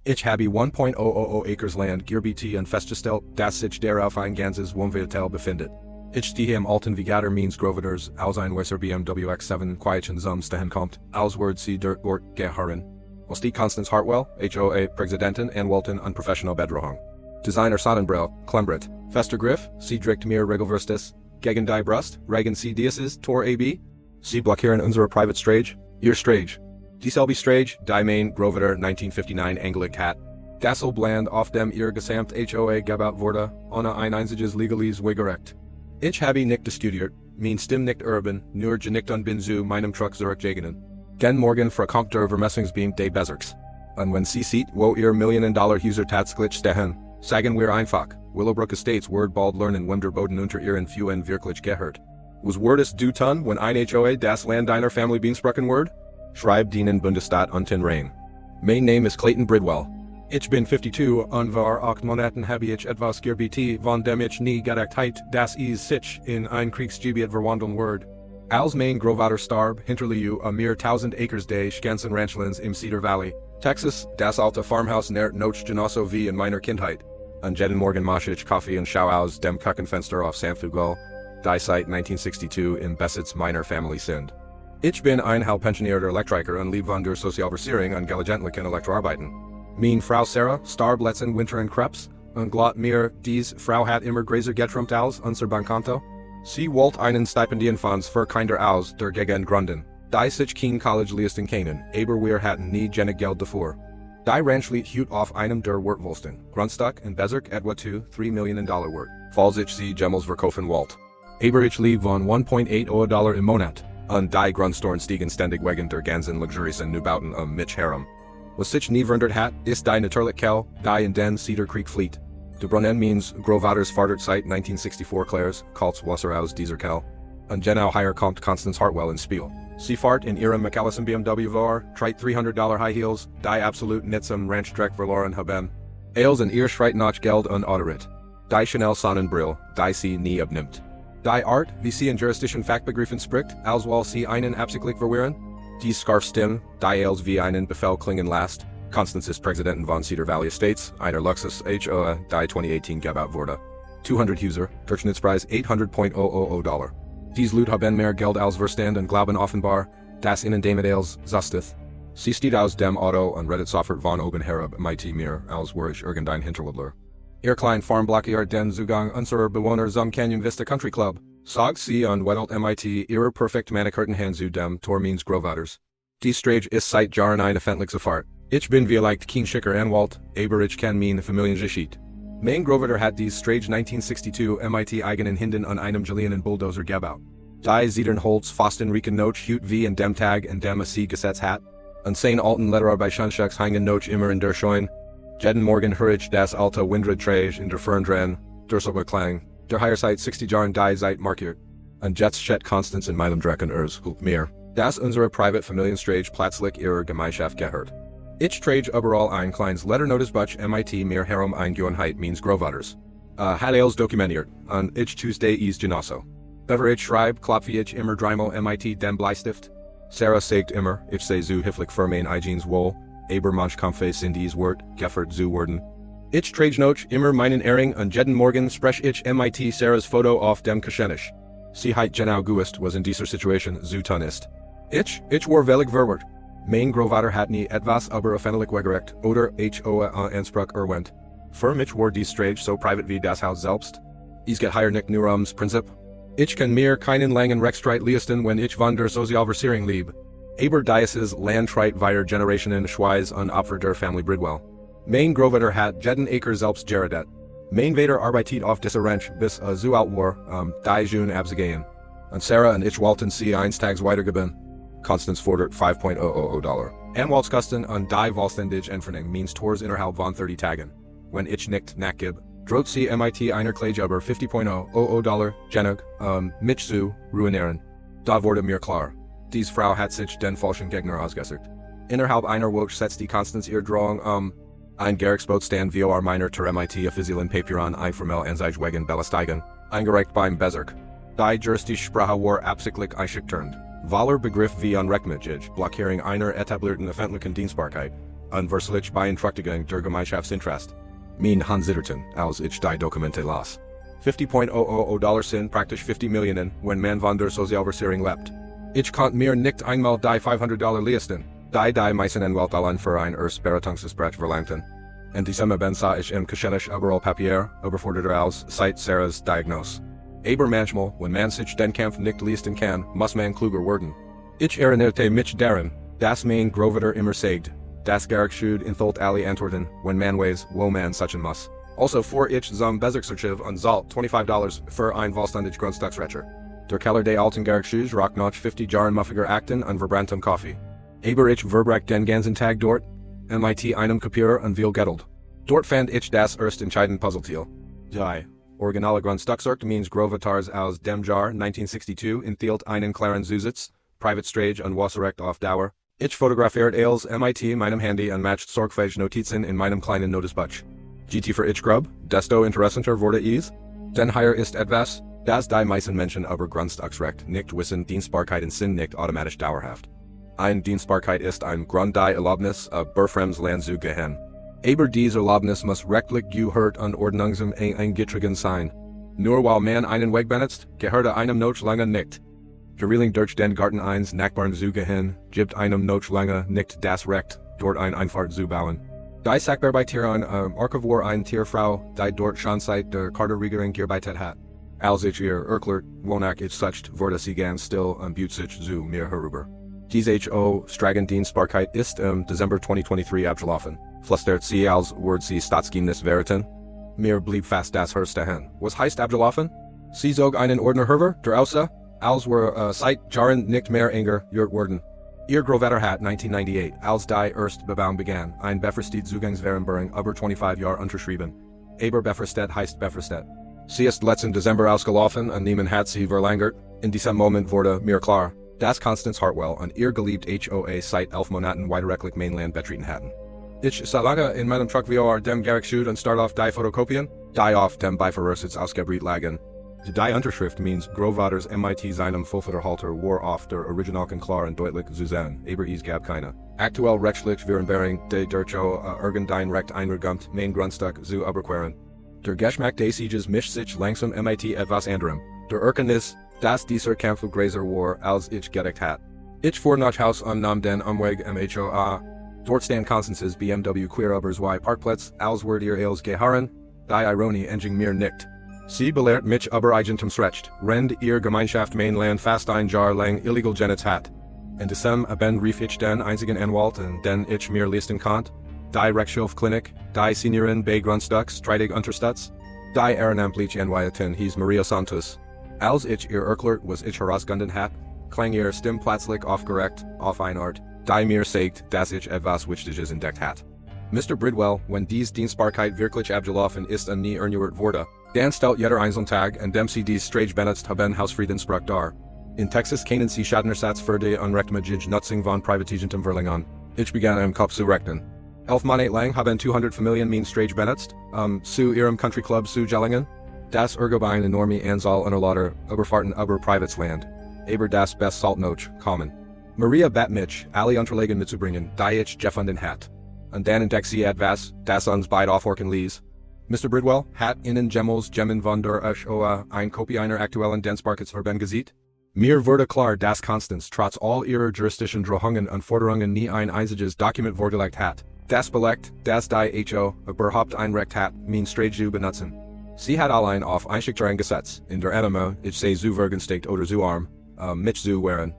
Ich habe 1.000 acres Land, Gebiete und festgestellt, dass sich darauf ein ganzes Wohnviertel befindet. Ich stehe im alten Vegatter means Grovaters, als ein Weißer BMW X7 Quietchen zum Stehen kommt, als Word sie dort Ort geharren. Was die Constance Hartwell, HOA, Präsidentin und Walton unprofessional Bedrohung. Designer Sonnenbrille, Klembrit, Fester Griff, sie direkt mir Regelverstes, gegen die Brust, Regen sie dieses, Tor AB? Sie blockieren unsere Private Strage, ihr Strage. Dieselbe Strage, die Main, Grovater, 1959 Anglik Hat. Dassel Bland auf dem ihr gesamt HOA gebaut wurde, ohne ein einziges legales Wegerecht. Ich habe nicht diskutiert, mein Stimm nicht urban, nur genickt und bin zu meinem Truck zurückgegangen. Gen morgen verkommt der Vermessungsbeam de Bezirks. Und wenn sie sieht, wo ihr Millionen-Dollar User Tatsglitch stehen, sagen wir einfach, Willowbrook Estates Word bald lernen wem der Boden unter ihren Füßen wirklich gehört. Was Wordes du tun, wenn ein HOA das Land deiner Family beansprochen wird? Schreib dienen Bundesstaat unten rein. Mein Name ist Clayton Bridwell. Ich bin 52 und vor 8 Monaten habe ich etwas Gebiete von dem ich nie gedacht hätte, dass es sich in ein Kriegsgebiet verwandeln wird. Als mein Großvater starb, hinterließ mir 1000 Acres des ganzen Ranchlands im Cedar Valley, Texas, das alte Farmhaus nährt noch genauso wie in meiner Kindheit. An jeden Morgen mache ich Kaffee und schau aus dem Küchenfenster auf Sanfugol, die seit 1962 im Besitz meiner Family sind. Ich bin ein halbpensionierter Elektriker und lebe von der Sozialversicherung und gelegentlichen Elektroarbeiten. Meine Frau Sarah starb letzten Winter in Krebs, und glaubt mir, dies Frau hat immer Gräser getrumpft als unser Bankkonto. Sie wollte einen Stipendienfonds für Kinder aus der Gegend gründen, die sich kein College leisten können, aber wir hatten nie genug Geld dafür. Die Ranchlied hut auf einem der wertvollsten Grundstück in Bezirk etwa $2-3 Millionen wert, falls ich sie jemals verkaufen wollte. Aber ich lebe von $1.80 im Monat, und die Grundsteuern stiegen ständig wegen der ganzen luxuriösen Neubauten mich herum. Was sich nie verandert hat, ist die Naturlichkeit, die in den Cedar Creek fleet. De Brunnen means Großvaters Vater seit 1964 Clares, Kaltz Wasser aus dieser Kell. Und genau hier kommt Constance Hartwell ins Spiel. Sie fahrt in ihrem McAllison BMW war, treit $300 High Heels, die absolut nicht zum Ranchdreck verloren haben. Als und ihr schreit nach Geld und Autorit. Die Chanel Sonnenbrille, die sie nie abnimmt. Die Art, wie sie in juristischen Fachbegriffen spricht, als weil sie einen absichtlich verwehren. Die Scarfstimme, die als wie einen Befehl klingen lässt. Constance ist Präsidentin von Cedar Valley Estates, einer Luxus HOA, die 2018 gebaut wurde. 200 User, Durchschnittspreis $800.000. Dies Leute haben mehr Geld als Verstand und glauben offenbar, dass ihnen damit als Zustith. Sie steht aus dem Auto und redet sofort von oben herab mit mir, als wäre ich irgendein Hinterludler. Ihr kleinen Farm blockiert den Zugang unserer Bewohner zum Canyon Vista Country Club. Sagt sie und wedelt mit ihrer perfekt manikürten Hand zu dem Tor means Großvaters. Die Strage ist seit Jahren eine öffentliche Fahrt. Ich bin vielleicht kein schicker Anwalt, aber ich kann meine Familiengeschichte. Mein Großvater hat die Strage 1962 mit eigenen Händen an einem geliehenen Bulldozer gebaut. Die Zedernholz Pfosten riechen noch hut wie in dem Tag in dem sie gesetzt hat. Und sein alten Letterarbeit-Schunschacks hängen noch immer in der Scheune. Jeden Morgen höre ich das alte Windrad Trage in der Ferndran, der Klang, der hier seit 60 Jahren die seit markiert. Und jetzt steht Constance in meinem Drecken hulp mir, dass unsere Private Familienstrage plötzlich ihrer Gemeinschaft gehört. Ich trage überall ein kleines Letternotice Butch mit mir herum Eingewohnheit means Großvaters. Hat als dokumentiert, und ich Tuesday is genauso. Bever ich schreib, klopfe ich immer dreimal mit dem Bleistift. Sarah sagt immer, ich sei zu höflich für mein eigenes Wohl, aber manchmal sind dies Wort, gefert zu werden. Ich trage noch immer meinen Ehring und jeden Morgen sprech ich mit Sarahs Foto auf dem Küchentisch. Sie hat genau gewusst, was in dieser Situation zu tun ist. Ich war völlig verwirrt. Mein Großvater hat nie etwas aber öffentlich wegerecht oder HOA Anspruch erwähnt. Für mich war die Strage so privat wie das Haus selbst. Es geht hier nicht nur ums Prinzip. Ich kann mir keinen langen Rechtsstreit leisten, wenn ich von der Sozialversicherung lebe. Aber dieses Land treit weiter Generationen Schweiz und Opfer der Family Bridwell. Mein Großvater hat jeden Acre selbst geratet. Mein Vater arbeitet auf dieser Ranch bis zu alt war, die June abzugehen. Und Sarah und ich wollten sie einstags weitergeben. Constance fordert $5.000. Anwaltskosten und die vollständige Entfernung means Tors innerhalb von 30 Tagen. Wenn ich nicht nachgib, droht sie mit einer Klage über $50.000 genug, mich zu ruinieren. Da wurde mir klar. Dies Frau hat sich den falschen Gegner ausgesucht. Innerhalb einer Woche setzt die Constance ihr Drohung ein Gerichtsbotstand vor meiner mit offiziellen Papieron informell Anzeige belästigen, eingereicht beim Bezirk. Die juristische Sprache war absichtlich eingeschüchternd. Waller Begriff wie Unrechtmäßig, Blockierung einer etablierten öffentlichen Dienstbarkeit, unverslich beeinträchtigung der Gemeinschaftsinterest. Mein Hansiderten, als ich die Dokumente las. $50.000 sind praktisch 50 Millionen, wenn man von der Sozialversicherung lebt. Ich konnte mir nicht einmal die $500 leisten, die meisten Anwalt allein für ein Beratungsgespräch verlangten. In Dezember ben sah ich im Geschäft überall Papier, überforderter als seit Sarahs Diagnose. Aber manchmal, wenn man sich den Kampf nicht leisten kann, muss man kluger werden. Ich erinnerte mich daran, dass mein Großvater immer sagt, das Gerichtsschuld enthielt alle Antworten, wenn man weiß, wo man suchen muss. Also für ich zum Bezirksarchiv und zahlt $25 für ein vollständig Grundstücksrecher. Der Keller des alten Gerichtsschulds roch noch 50 Jahren muffiger Akten und verbranntem Kaffee. Aber ich verbrachte den ganzen Tag dort, mit einem Computer und viel Geld. Dort fand ich das erst entscheidende Puzzleteil. Die originale Grundstücksakt means Großvaters aus dem Jahr 1962 enthielt einen klaren Zusatz, Privatweges und Wasserrecht auf Dauer. Ich fotografiert als mit meinem Handy und macht sorgfältig Notizen in meinem kleinen Notizbuch. GT für ich grub, desto interessanter wurde es. Denn hier ist etwas, das die meisten Menschen über Grundstücksrecht nicht wissen. Dienstbarkeiten sind nicht automatisch dauerhaft. Eine Dienstbarkeit ist ein Grund die Erlaubnis, fremdes Land zu gehen. Aber diese Erlaubnis muss rechtlich gehört und ordnungsam eingetragen sein. Nur weil man einen Weg benutzt, gehört einem noch lange nicht. Gereeling durch den Garten eines Nachbarn zu gehen, gibt einem noch lange nicht das Recht, dort eine Einfahrt zu bauen. Die Sachbearbeiterin Archivor eine Tierfrau, die dort schon seit der Carter-Regierung gearbeitet hat. Als ich ihr erklärt, wonach ich sucht, wurde sie ganz still und bot sich zu mir herüber. Diese Stragendienstbarkeit ist im Dezember 2023 abgelaufen. Flüstert sie als würde sie Staatsgeheimnis verraten. Mir blieb fast das Herz dahin. Was heißt abgelaufen? Sie zog einen Ordner herüber, der aussah, als were seit Jahren nicht mehr enger worden. Ihr Großvater hat 1998, als die erste Bebauung begann, ein befristet Zugangsvereinbarung über 25 Jahre unterschrieben. Aber befristet heißt befristet. Sie ist letzten Dezember ausgelaufen und niemand hat sie verlängert. In diesem Moment wurde mir klar, dass Constance Hartwell und ihr geliebt HOA seit 11 Monaten widerrechtlich Mainland betreten hatten. Ich sah lange in meinem Truck wie dem Gerichtsschuld und start auf die Fotokopien, die auf dem Beifahrersitz ausgebreitet lagen. Die Unterschrift means Großvaters mit seinem Vollverhalter war auf der originalen klar und deutlich zu sehen, aber es gab keine. Aktuell rechtlich Vereinbarung, die durch irgendein Recht eingeräumt, mein Grundstück zu überqueren. Der Geschmack des Sieges mischt sich langsam mit etwas anderem. Der Erkenntnis, dass dieser Kampf größer war, als ich gedacht hat. Ich fuhr nach Haus und nahm den Umweg im HOA. Dort stand Constance's BMW quer über zwei Parkplätze, als wurde ihr als geharren, die Ironie enging mir nicht. Sie belehrt mich über Eigentumsrecht, rend ihr Gemeinschaft Mainland fast ein Jahr lang illegal genutzt hat. In Dezember rief ich den einzigen Anwalt, den ich mir leisten konnte, die Rechtshilfklinik, die Senioren bei Grundstücks streitig unterstützt, die ehrenamtliche Anwältin hieß Maria Santos. Als ich ihr erklärt, was ich herausgefunden hat, klang ihr Stimme plötzlich aufgeregt, auf eine Art, die mir sagt, dass ich etwas Wichtiges entdeckt hat. Mr. Bridwell, wenn dies Dienstbarkeit wirklich abgelaufen ist und nie erneuert wurde, dann stellt jeder einzelne Tag, an dem sie dies Strage benutzt haben, Hausfriedensbruch dar. In Texas kennen sie Schadenersatz für die unrechtmäßige Nutzung von privatigem Verlangen. Ich begann im Kopf zu rechnen. 11 Monate lang haben 200 Familien mein Strage benutzt, zu ihrem Country Club zu gelingen. Das ergab eine enorme Anzahl unerlaubter Überfahrten über Privatsland. Aber das Best sollte noch kommen. Maria bat mich, alle Unterlagen mitzubringen, die ich gefunden hat. Und dann entdeckt sie etwas, das uns beide aufhorchen ließ. Mr. Bridwell, hat Ihnen jemals Gemmen von der HOA ein Kopie einer aktuellen Dienstbarkeitsverband gesehen? Mir wurde klar, dass Constance trotz all ihrer juristischen Drohungen und Forderungen nie ein einziges Dokument vorgelegt hat. Das belegt, dass die HOA überhaupt ein Recht hat, mein Strage zu benutzen. Sie hat allein auf Einschüchterung gesetzt, in der Annahme, ich sei zu vergünstigt oder zu arm, mich zu wehren.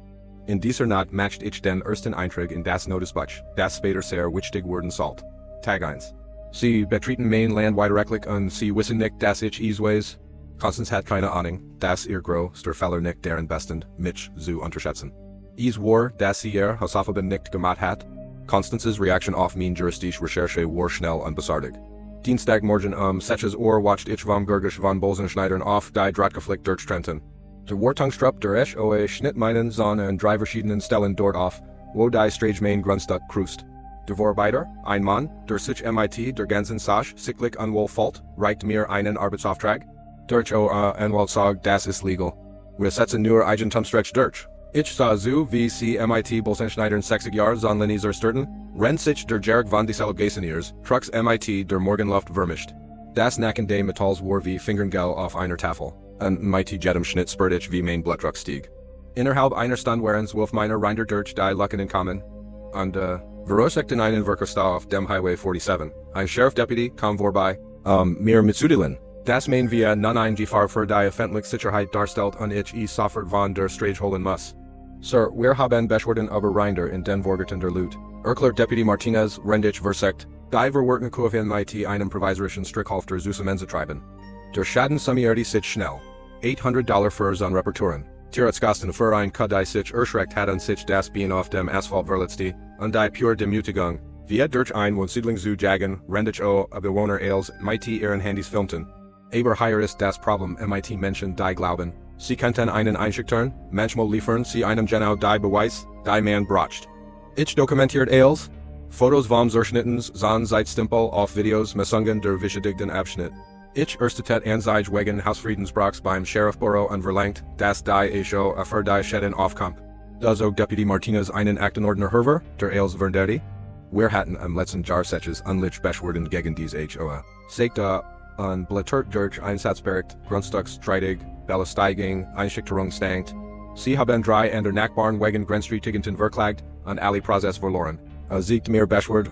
In dieser Nacht matcht ich den ersten Eintrag in das Notizbuch, das später sehr wichtig werden sollte. Tag 1. Sie betreten Mainland widerrechtlich und sie wissen nicht, dass ich es weiß. Constance hat keine Ahnung, dass ihr größter Fehler nicht deren besten, mich zu unterschätzen. Es war, dass sie ihr Hausaufgaben nicht gemacht hat. Constance's Reaktion auf mein juristische Recherche war schnell und besartig. Dienstagmorgen 6 Uhr watcht ich vom Gurgisch von Bolsenschneidern auf die Drahtkonflikt durchtrennten. Der Wartungstrupp der HOA schnitt meinen Sohn an 3 verschiedenen Stellen dort auf, wo die Strage mein Grundstück kreuzt. Der Vorarbeiter, ein Mann, der sich mit der ganzen Sache sichtlich unwohl fühlt, reicht mir einen Arbeitsauftrag. Der HOA Anwalt sagt, das ist legal. Wir setzen nur Eigentumsrecht durch. Ich sah zu, wie sie mit Bolsenschneidern 60 Jahre Zonlinie zerstörten, rennt sich der Jerk von dieselbe Geisseniers, trucks mit der Morgenluft vermischt. Das nackende Metalls war wie Fingerngel auf einer Tafel, und mit jedem Schnitt spürt ich wie mein Blutdruck stieg. Innerhalb einer Stunde waren's Wolf meiner Reinder durch die Lucken in Kommen, und verursachten einen Verkehrstau auf dem Highway 47. Ein Sheriff Deputy kam vorbei, mir mitzuteilen, dass man via nun ein Gefahr für die öffentliche Sicherheit darstellt und ich sofort von der Strage holen muss. Sir, wir haben beschworen über Reinder in den Vorgerten der Loot. Erklärt Deputy Martinez, rendich versekt, die verworten Kurven mit einem provisorischen Strickhalfter zusammenzutreiben. Der Schaden summierte sich schnell. $800 für seine Reparaturen. Tieretskasten für ein K die sich erschreckt hatten sich das Bein auf dem Asphalt verletzte, und die pure Demutigung, wie durch ein Wohnsiedlung zu jagen, rendich Bewohner als mit ihren Handys filmten. Aber hier ist das Problem mit Menschen die glauben, sie könnten einen einschüchtern, manchmal liefern sie einem genau die Beweis, die man braucht. Ich dokumentiert als Fotos vom Zerschnittens sein Zeitstempel auf Videos Messungen der beschädigten Abschnitt. Ich erstattet Anzeige wegen Hausfriedensbruchs beim Sheriffbüro und verlangt, dass die HOA für die Schäden aufkommt. Da so Deputy Martinez einen Aktenordner Herver, der als Verdächtig. Wir hatten am letzten Jahr solches unlich beschworen gegen diese HOA. Sekta an Blättert durch Einsatzbericht, Grundstücksstreitig, Belästigung, Einschüchterung stankt. Sie haben drei an der Nachbarn wegen grenzstreitigenden verklagt, und alle Prozess verloren. Siegt mir beschword,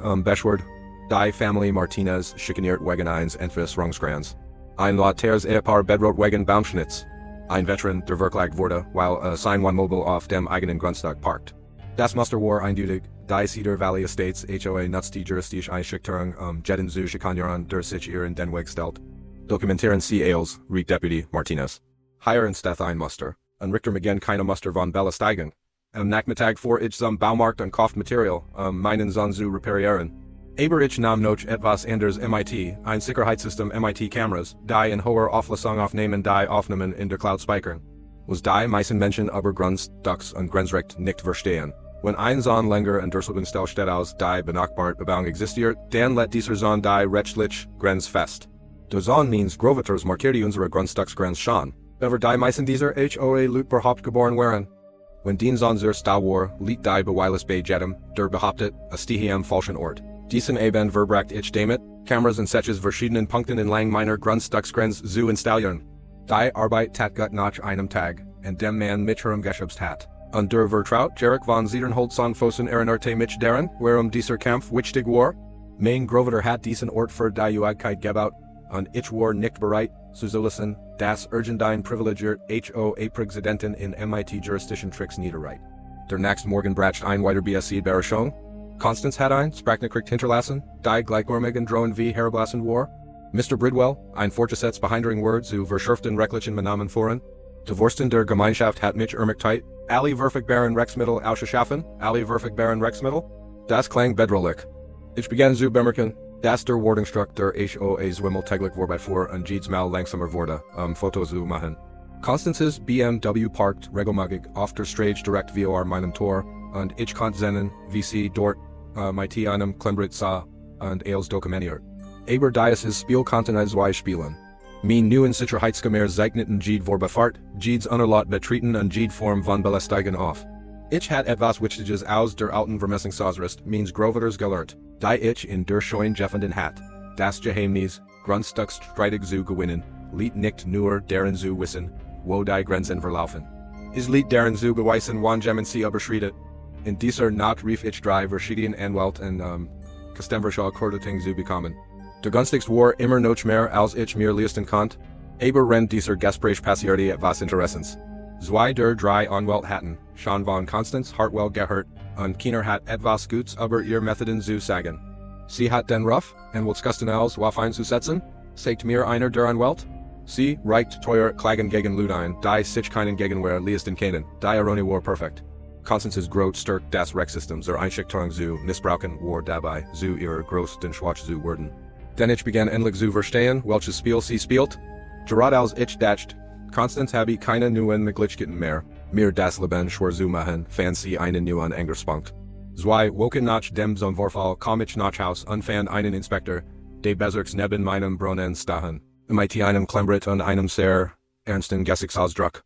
die Familie Martinez schikaniert wegen eines Entwässerungsgrants. Ein Lauters Ehepaar bedroht wegen Baumschnitz. Ein Veteran, der verklagt wurde, weil sein Wohnmobil auf dem eigenen Grundstück parkt. Das Muster war eindeutig, die Cedar Valley Estates HOA nutzt die juristische Einschüchterung Jeden zu schikanieren, der sich ihr in den Weg stellt. Dokumentieren Sie als, riet Deputy Martinez. Hier in Steth ein Muster, und Richter McGinn keine Muster von Belästigung. Am Nachmittag vor ich zum Baumarkt und kauft Material, meinen Sohn zu reparieren. Aber ich nahm noch etwas anders mit, ein Sicherheitssystem mit Kameras, die in hoher Auflösung aufnehmen die Aufnahmen in der Cloud speichern. Was die meisten Menschen über Grundstücks und Grenzrecht nicht verstehen. Wenn ein Sohn länger in der Stelle steht aus die benachbart Bebauung existiert, dann let dieser Sohn die rechtlich Grenz fest. Der Sohn means Großvaters markierte unsere Grundstücksgrenz schon, aber die meisten dieser HOA Loot überhaupt geboren waren. Wenn den Sohn zur Stau war, liegt die Beweilis bei jedem, der behauptet, a stihiem falschen Ort. Diesen Eben verbracht ich damit, Kameras und solches verschiedenen Punkten in lang meiner Grundstücksgrenz zu installieren. Die Arbeit tat gut nach einem Tag, und dem man mit herumgeschubst hat. Und der Vertraut Jerek von Zedernholz an Fossen erinnerte mich daran, warum dieser Kampf wichtig war. Mein Großvater hat diesen Ort für die Juagkeit gebaut, und ich war nicht bereit, zu zulassen, dass irgendein privilegiert HOA-Präsidenten in mit juristischen Tricks niederreit. Der nächste Morgen bracht ein weiter BSC-Überraschung. Constance hat ein Sprachnachricht hinterlassen, die gleichgörmigen Drohungen wie herablassen war. Mr. Bridwell, ein fortgesetzt Behinderung Word zu verschärften rechtlichen Benamen voran. Divorsten der Gemeinschaft hat mich ermächtigt, alle verfügbaren Rechtsmittel auszuschaffen, alle verfügbaren Rechtsmittel. Das klang bedrohlich. Ich begann zu bemerken, dass der Wardungsdruck der HOA Zwimmel täglich vorbei vor und jedes Mal langsamer wurde, Fotos zu machen. Constance's BMW parkt regelmäßig auf der Straße direkt vor meinem Tor, und ich konnte sehen, wie sie dort mit einem Klembrit sah und als dokumentiert. Aber dieses Spiel konnten zwei spielen. Mein neuen Sicherheitsgemäß zeichneten Jede Vorbefahrt, Jedes Unerlaut betreten und Jede Form von Belästigung auf. Ich hat etwas Wichtiges aus der alten Vermessungssausrüst means Großvaters gelernt, die ich in der Scheune gefunden hat. Das Geheimnis, Grundstücksstreitig zu gewinnen, liegt nicht nur darin zu wissen, wo die Grenzen verlaufen. Es liegt darin zu beweisen, wann jemand sie überschreitet. In dieser Nacht rief ich drei verschiedene Anwälte und Kastemverschaw Kordating zu bekommen. Der günstigste war immer noch mehr als ich mir leisten konnte, aber rennt dieser Gespräch passierte etwas Interessants. Zwei der drei Anwälte hatten, schon von Constance Hartwell gehört, und keiner hat etwas Gutes über ihr Methoden zu sagen. Sie hat den Ruf, und Wilskisten als auf einzusetzen, sagt mir einer der Anwälte. Sie reicht teuer Klagen gegen Loot ein, die sich keinen Gegenwehr leisten können, die Ironie war perfekt. Constance's Growth stärkt das Rechtssystem zur Einschüchterung zu missbrauchen war dabei zu ihrer größten Schwach zu werden. Denn ich begann endlich zu verstehen, welches Spiel sie spielt. Gerad als ich dacht, Constance habe keine neuen Möglichkeiten mehr, mir das Leben schwer zu machen, fand sie einen neuen Angriffspunkt. Zwei Wochen nach dem zum Vorfall kam ich nach Haus und fand einen Inspektor, der Bezirks neben meinem Brunnen stahen, mit einem Klembrit und einem sehr ernsten Gesichtsausdruck.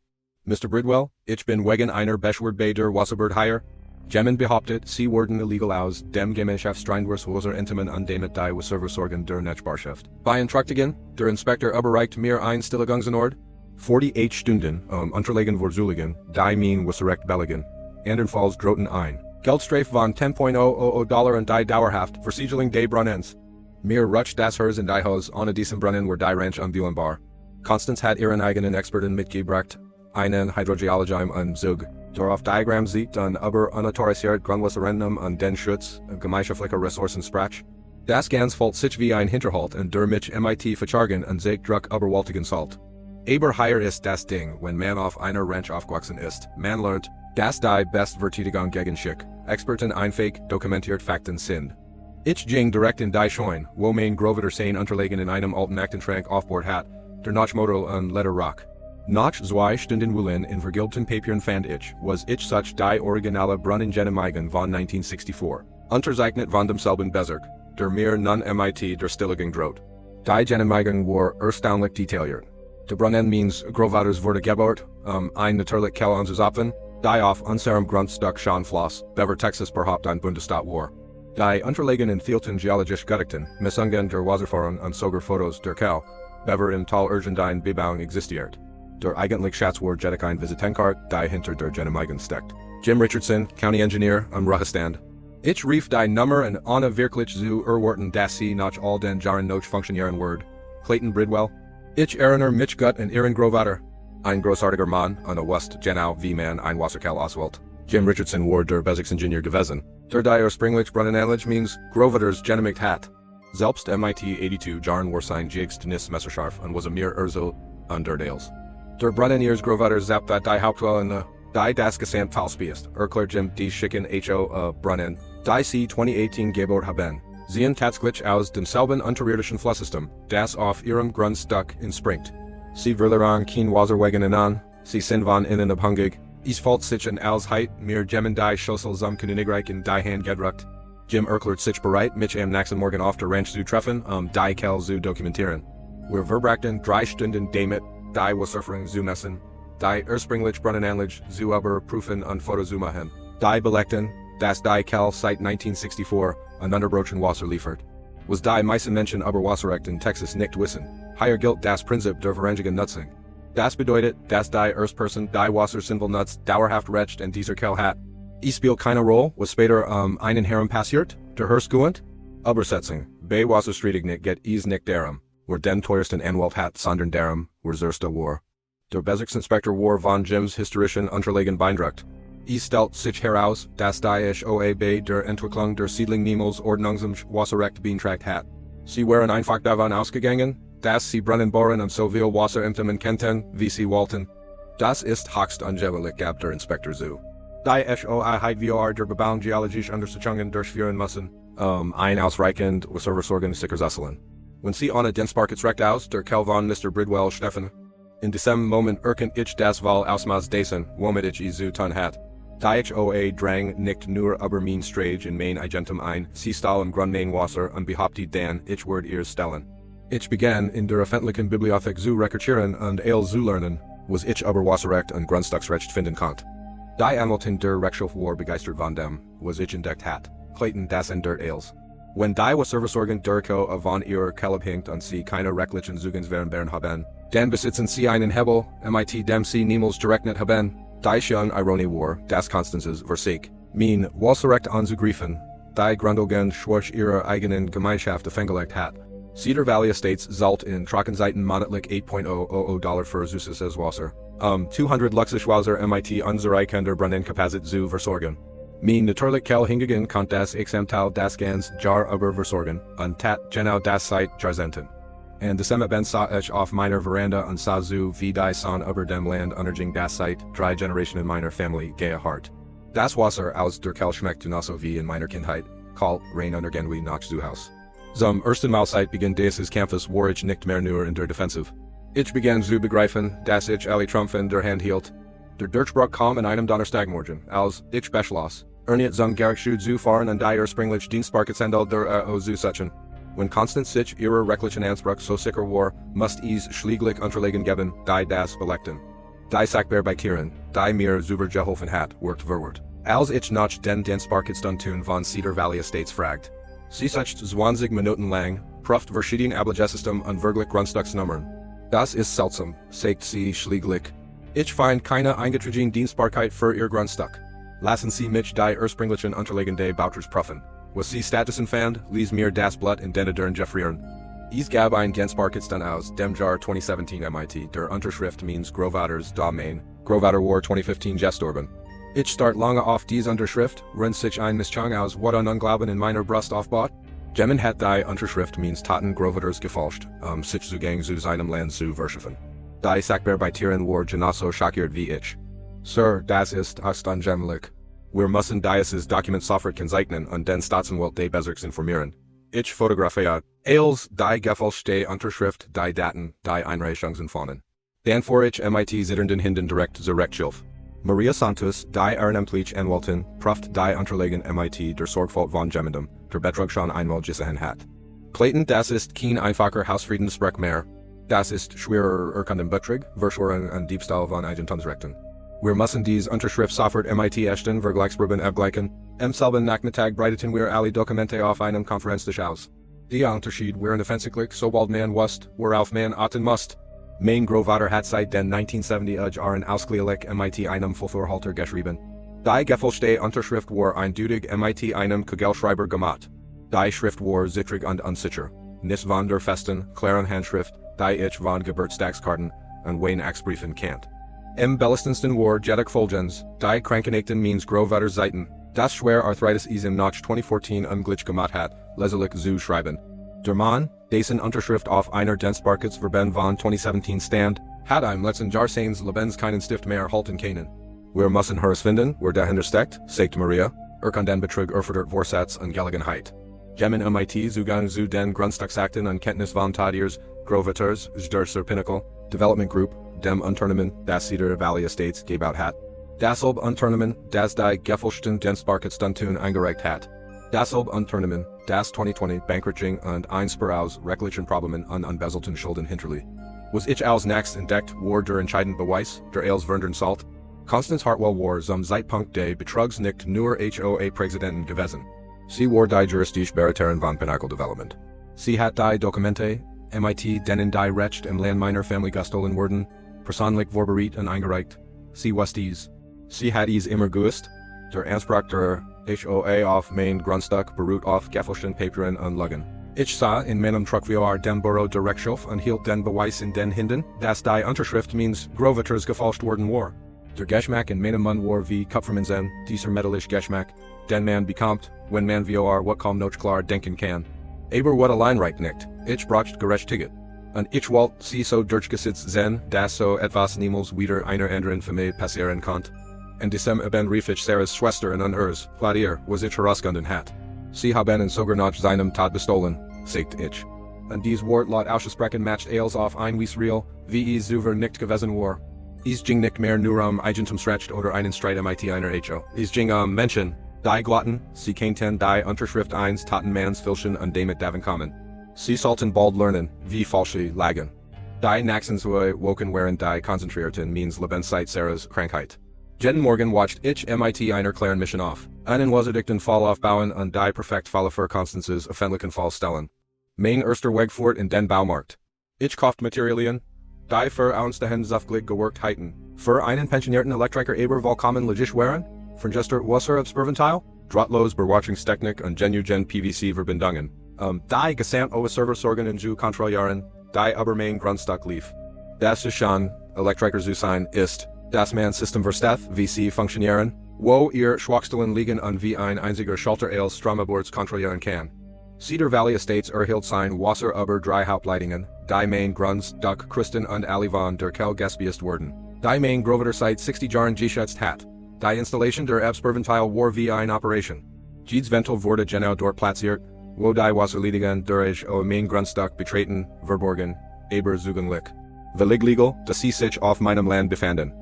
Mr. Bridwell, ich bin wegen einer Beschwerde bei der Wasserbehörde hier. Gemmen behauptet, sie wurden illegal aus dem Gemeinschaftsstreinwurfsloser Intimen an damit die Wasserversorgung der Netzbarschaft. Beantragtigen, der Inspektor überreicht mir ein Stilllegungsort. 48 Stunden, unterlegen Vorzulegen, die mein Wasserrecht belegen. Andernfalls drohten ein. Geldstrafe von $10,000 und die Dauerhaft, Versiegelung des Brunnens. Mir rutscht das Hers in die Haus ohne diesen Brunnen war die Ranch unbewohnbar. Constance hat ihren eigenen Experten mitgebracht, einen Hydrogeologim und Zug. Darauf Diagramm sieht dann aber unautorisiert Grundwasserrennum und den Schutz gemeinschaftlicher Ressourcen sprach. Das ganz folgt sich wie ein Hinterhalt und der mich MIT verchargen und sich Druck überwältigen sollt. Aber hier ist das Ding, wenn man auf einer Ranch aufgewachsen ist, man lernt, dass die best Verteidigung gegen Schick, Experten einfähig dokumentiert Fakten sind. Ich ging direkt in die Scheune, wo mein Großvater sein unterlegen in einem alten Aktenschrank aufbord hat, der Notchmodel und Letterrock. Nach 2 Stunden Woolen in vergilbten Papieren fand ich, was ich such die originale Brunnengenehmigung von 1964. Unterzeichnet von demselben Bezirk, der mir nun MIT der Stillegung droht. Die Genehmigung war erstaunlich detailliert. Der Brunnen means Großvaters wurde gebaut, ein natürlich Kell unseres Opfen, die auf unserem Grundstück schon floss, bever Texas perhaupt ein Bundesstaat war. Die unterlegen in vielen geologisch Gedichten, Messungen der Wasserfahrung und sogar Fotos der Kell, bever im Tal Urgendein Bebauung existiert. Der eigentlich Schatz war jedig ein Visitenkart, die hinter der Genehmigung steckt. Jim Richardson, County Engineer, am Ruhestand. Ich rief die Nummer und ohne wirklich zu erwarten, dass sie nach all den Jahren noch funktionieren wird. Clayton Bridwell. Ich erinnere mich gut an ihren Großvater. Ein großartiger Mann, an der West genau wie man ein Wasserkell auswählt. Jim Richardson war der Besiegungsingenieur gewesen. Der die Springlich Brunnenanlage means Großvaters genehmigt hat. Selbst MIT 82 Jahren war sein Jigs nis messerscharf und was a mere Urzel under Dales. Der Brunnen ihres Großvaters zapt die Hauptquelle in die das Gesamt Talspiest, Jim die Schicken HOA Brunnen, die sie 2018 gebaut haben. Sie tatsächlich aus demselben unterirdischen Flusssystem, das auf ihrem Grundstück entspringt. Sie verlieren kein Wasserwegen an, sie sind von innen abhängig. Es fällt sich an als Heit, mir gemmen die Schüssel zum Königreich in die Hand gedruckt. Jim erklärt sich bereit, mich am nächsten Morgen auf der Ranch zu treffen, die Kell zu dokumentieren. Wir verbrachten 3 Stunden damit, die Wasserführung zu messen, die ursprünglich Brunnenanlage zu überprüfen und Fotos zu machen. Die belegten, dass die Kell seit 1964 an unterbrochen Wasser liefert. Was die meisten Menschen über Wasserrecht in Texas nicht wissen. Hier gilt das Prinzip der vorrangigen Nutzung. Das bedeutet, dass die Erstperson die Wassersinnvoll nutzt, dauerhaft recht und dieser Kell hat. Es spielt keine Rolle, was später einen Herren passiert, der Hörskuent. Übersetzung, bei Wasserstreitig nicht geht es nicht darum, wer den teuersten Anwalt hat, sondern darum, wer zuerst war. Der Bezirksinspektor war von Jims historischen Unterlagen beeindruckt. Es stellt sich heraus, dass die HOA bei der Entwicklung der Siedlung niemals Ordnungs- Wasserrecht beantragt hat. Sie waren einfach davon ausgegangen, dass sie Brunnen bohren und so viel Wasser implementieren könnten, wie sie wollten. Das ist höchst ungewöhnlich, gab der Inspektor zu. Die HOA hat wir der Bebauung geologisch Untersuchungen durchführen müssen, ein ausreichend Wasserversorgung sicherzustellen. Wenn sie ohne Dienstbarkeitsrecht recht aus, der Kell von Mr. Bridwell Steffen. In diesem Moment erkennt ich das Wahl Ausmaß dessen, womit ich es zu tun hat. Die HOA drang nicht nur über mein Strage in mein Agentum ein, sie stahl im Grundmain Wasser und behauptet dann, ich würde ihr stellen. Ich begann in der öffentlichen Bibliothek zu recherchieren und alles zu lernen, was ich über Wasserrecht und Grundstücksrecht finden konnte. Die Anwältin der Rechtshof war begeistert von dem, was ich entdeckt hat. Clayton das in der Als. Wenn die Wasserversorgung der Ko von ihrer Quelle abhängt und sie keine rechtlichen Zugangswährung haben, dann besitzen sie einen Hebel, MIT dem sie niemals gerechnet haben. Die schon Ironie war, das Constances Versieg. Mein Wasserrecht anzugreifen, die Grundlagen schwarz ihrer eigenen Gemeinschaft aufgelegt hat. Cedar Valley Estates zahlt in Trockenzeiten monatlich $8,000 für süßes Wasser. 200 Luxuswasser MIT unzureichender Brunnenkapazität zu versorgen. Mein natürlich Kell hingegen kommt das Exemptal das ganz Jahr über versorgen, und tat genau das seit Jahrzehnten. And December ben sah ich auf meiner Veranda und sah zu wie die Sonne über dem Land unterging das seit 3 Generationen meiner Familie gehört. Das Wasser aus der Kell schmeckt genauso wie in meiner Kindheit, kalt, rein untergehen wie nach zu Haus. Zum ersten Mal seit Beginn dieses Kampfes war ich nicht mehr nur in der Defensive. Ich begann zu begreifen, dass ich alle Trumpf in der Hand hielt. Der Durchbruch kam in einem Donnerstagmorgen, als ich beschloss, erneut zum Gerichtshof zu fahren und die ursprünglich Dienstbarkeitsende der zu setzen. Wenn Constance sich ihrer rechtlichen Anspruch so sicher war, musste es schläglich Unterlagen geben, die das belegten. Die Sackbear bei Tieren, die mir zuber geholfen hat, worked verwort. Als ich noch den Sparkitstun von Cedar Valley Estates fragt. Sie sucht 20 Minuten lang, pruft verschieden Ablegesystem und wirklich Grundstücksnummern. Das ist seltsam, sagt sie schließlich. Ich find keine eingetragene Dienstbarkeit für ihr Grundstück. Lassen Sie mich die ursprünglichen Unterlagen des Bauters prüfen. Was Sie Statusen fand, lies mir das Blatt in den Dern gefrieren. Es gab ein Dienstbarkeitsstun aus dem Jahr 2017 MIT, der Unterschrift means Großvaters Domain, Großvater war 2015 gestorben. Ich start lange auf diese Unterschrift, rennt sich ein Mischung aus what an Unglauben in meiner Brust aufbaut. Gemmen hat die Unterschrift means Taten Großvaters gefälscht, sich Zugang zu seinem Land zu verschaffen. Die Sackbear bei Tieren war genauso schockiert wie ich. Sir, das ist ungemlich. Wir müssen dieses Dokument sofort kennzeichnen und den Staatsanwalt des Bezirks informieren. Ich fotografiere als die gefälschte Unterschrift, die Daten, die Einreichungsempfangen. Dann vor ich MIT zitternden Hinden direkt zur Rechtshilfe. Maria Santos, die ehrenamtliche Anwältin, prüft die Unterlagen MIT der Sorgfalt von jemandem, der Betrug schon einmal gesehen hat. Clayton, das ist kein einfacher Hausfriedensbruch mehr. Das ist schwerer Clayton Betrug, Verschwörung und Diebstahl von Eigentumsrechten. Wir müssen diese Unterschrift sofort MIT erstellen, vergleichsproben abgleichen. Im selben Nachmittag breiteten wir alle Dokumente auf einem Konferenztisch aus. Der Unterschied wären offensichtlich, sobald man wusste, worauf man achten musste. Mein Großvater hat seit den 1970er Jahren ausschließlich MIT einem Vorhalter geschrieben. Die gefälschte Unterschrift war eindeutig MIT einem Kugelschreiber gemacht. Die Schrift war zittrig und unsicher. Nicht von der festen, klaren Handschrift, die ich von Geburtstagskarten und Weihnachtsbriefen kennt. Im bellestensten war jedoch folgens, die Krankenakten means Großvaters Seiten, das schwere Arthritis is im Nach 2014 unglücklich gemacht hat, leserlich zu schreiben. Der Mann, dessen Unterschrift auf einer Dienstbarkeitsverben von 2017 stand, hat im letzten Jahr seines Lebens keinen Stift mehr halten können. Wir müssen herausfinden, wer dahinter steckt, sagt Maria, kann den Betrug erfordert Vorsatz und Gelegenheit. Gemmen MIT Zugang zu den Grundstücksakten und Kenntnis von Tadiers, Großvaters, der Pinnacle, Development Group, dem Unternehmen, das Cedar Valley Estates gebaut hat. Dasselbe Unternehmen, das die gefälschten Dienstbarkeitsstun eingereicht hat. Dasselbe Unternehmen, das 2020 Bankruptcy und Einsparaus rechtlichen Problemen und unbezelten Schulden hinterließ. Was ich als nächstes entdeckt, war der entscheidende Beweis, der als Verndern Salt. Constance Hartwell war zum Zeitpunkt des Betrugs nicht nur HOA-Präsidentin gewesen. Sie war die juristische Beraterin von Pinnacle Development. Sie hat die Dokumente, MIT, denen die Recht im Land meiner Familie gestohlen wurden, persönlich vorbereitet und eingereicht. Sie wusste dies. Sie hat es immer gewusst. Der Anspruch der HOA auf mein Grundstück beruht auf gefälschten Papieren und Lügen. Ich sah in meinem Truckviewer dem Büro der Rechtshilfe und hielt den Beweis in den Händen, dass die Unterschrift means Großvaters gefälscht worden war. Der Geschmack in meinem Mund war wie Kupfermannsinn, dieser metallische Geschmack, den man bekommt, wenn man vor wat kaum noch klar denken kann. Aber wat allein reicht nicht, ich brauchte Gerechtigkeit. Und ich wollte sie so durchgesetzt sein, dass so etwas niemals wieder einer anderen Familie passieren konnte. Und diesem eben rief ich Sarahs Schwester und ihres, Claudia, was ich herausgefunden hat. Sie haben ihn sogar nach seinem Tod bestohlen, sagte ich. Und dies Wort laut aussprechen matcht als auf ein real, wie es zuver nicht gewesen war. Es ging nicht mehr nur Eigentumsrecht oder einen Streit MIT einer HO. Es ging Menschen, die glatten, sie kannten die Unterschrift eines Tatenmanns filchen und damit daven kommen. Sie sollten bald lernen, wie falsche lagen. Die Nachsenswoi woken während die konzentrierten means Lebenszeit Sarahs Krankheit. Jeden Morgen watched ich MIT einer klaren Mission auf, einen wasserdichten Fall aufbauen und die perfekt Falle für Constances öffentlichen Fall stellen. Mein erster Weg fort in den Baumarkt. Ich kaufte Materialien, die für uns dahin saftlich geworkt heiten. Für einen pensionierten Elektriker aber vollkommen logisch wären, von Jester Wasserabsperventeil, drahtlos Bewatchungstechnik und genuine PVC-Verbindungen. Die Gesamtoberserversorgen in zu kontrollieren, die aber mein Grundstück lief. Das ist schon, Elektriker zu sein ist, dass man System versteht, wie sie funktionieren, wo ihr Schwachstellen liegen und wie ein einziger Schalter als Stromabords kontrollieren kann. Cedar Valley Estates erhielt sein Wasser über 3 Hauptleitungen, die mein Grundstück Christen und alle von der Kel gespiest wurden. Die mein Großvater seit 60 Jahren geschätzt hat. Die Installation der Absperventeil war wie eine Operation. Jedes Ventil wurde genau dort platziert, wo die Wasserleitungen durch mein Grundstück betreten, verborgen, aber zugänglich. Völlig legal, dass sie sich auf meinem Land befanden.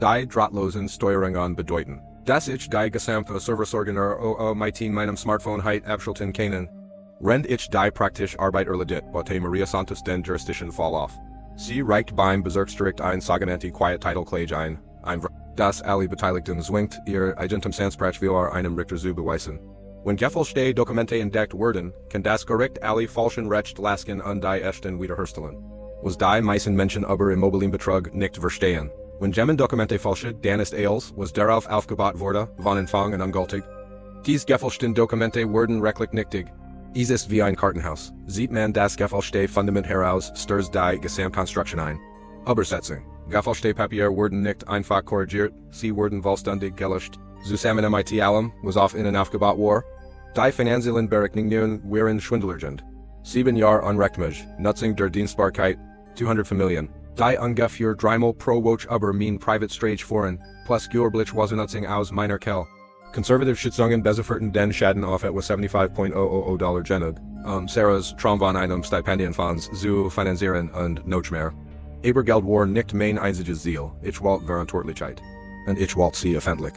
Die drahtlosen Steuerungen bedeuten, dass ich die gesamte Serversorgener mit meinem Smartphone heit abschalten kann. Rend ich die praktische Arbeit erledigt, bote Maria Santos den juristischen Fall auf. Sie reicht beim Bezirksgericht ein sogenannte quiet title Klage ein, das alle Beteiligten zwingt, ihr Eigentumsansprach vor einem Richter zu beweisen. Wenn gefälschte Dokumente entdeckt wurden, kann das Gericht alle falschen Recht lasken und die echten wiederherstellen. Was die meisten Menschen über immobilien Betrug nicht verstehen. Wenn jemand Dokumente falsche, dann ist alles, was darauf aufgebaut wurde, von Anfang an ungültig. Dies gefälschten Dokumente wurden rechtlich nichtig. Es ist wie ein Kartenhaus. Sieht man das gefälschte Fundament heraus, stürzt die Gesamtkonstruktion ein. Übersetzung. Gefälschte Papier wurden nicht einfach korrigiert, sie wurden vollständig gelöscht. Zusammen mit allem, was auf ihnen aufgebaut war. Die finanziellen Berechnungen waren schwindlergend. 7 Jahre Unrechtmäßig, Nutzung der Dienstbarkeit, 200 Familien. Die ungefähr dreimal pro Woche über mein Privatweges fahren, plus jährlich Nutzung aus meiner Kell. Conservative Schätzungen beziffern den Schaden auf etwa $75,000 genug, Sarahs Traum von einem Stipendienfonds zu finanzieren und noch mehr. Aber Geld war nicht mein einziges Ziel, ich wollte Verantwortlichkeit. Und ich wollte sie öffentlich.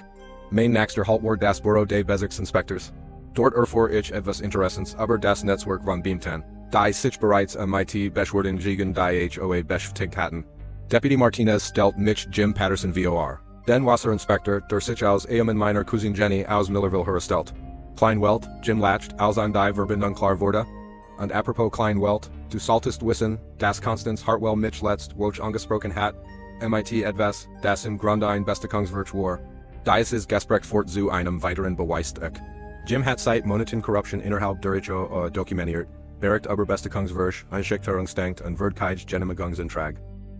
Mein nächster Halt war das Büro des Bezirksinspektors. Dort erfuhr ich etwas Interessantes über das Netzwerk von Beamten, die sich bereits MIT Beschwerden gegen die HOA beschäftigt hatten. Deputy Martinez stellt mich Jim Patterson vor. Den Wasserinspektor, der sich als Ehemann meiner Cousine Jenny aus Millerville herstellt. Kleinwelt, Jim lacht, als ein die Verbindung klar wurde. Und apropos Kleinwelt, du solltest wissen, dass Constance Hartwell mich letzt Woche angesprochen hat, MIT etwas, das im Grunde ein Bestechungswert war. Dieses Gespräch fort zu einem weiteren beweist ich. Jim hat seit Monaten Korruption innerhalb der HOA dokumentiert, bericht über Bestechungswert, Einschüchterungsdenkt und Verdkäuferungsgenehmigungsantrag.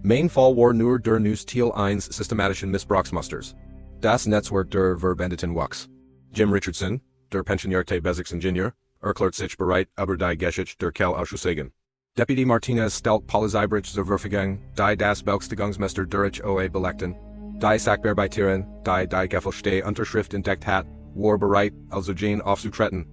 Mein Fall war nur der News Teil 1 systematischen Missbrauchsmusters. Das Netzwerk der Verbündeten wuchs. Jim Richardson, der pensionierte Bezirksingenieur, erklärt sich bereit, über die Geschichte der Kell auszusagen. Deputy Martinez stellt Polizeibrich zur Verfügung, die das Beauftragungsmeister der HOA belegten. Die Sachbearbeiterin, die gefälschte Unterschrift entdeckt hat, war bereit, also Jane aufzutreten.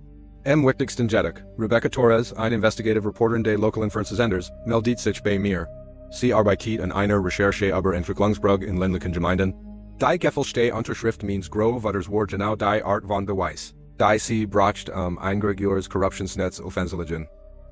Am wichtigsten jedoch, Rebecca Torres, eine investigative Reporterin des lokalen Fernsehsenders, meldet sich bei mir. Sie arbeitet an einer Recherche über Entwicklungsbrug in ländlichen Gemeinden. Die gefälschte Unterschrift means grove others war genau die Art von Beweis. Die sie bracht eingregiores Korruptionsnetz offensichtlichen.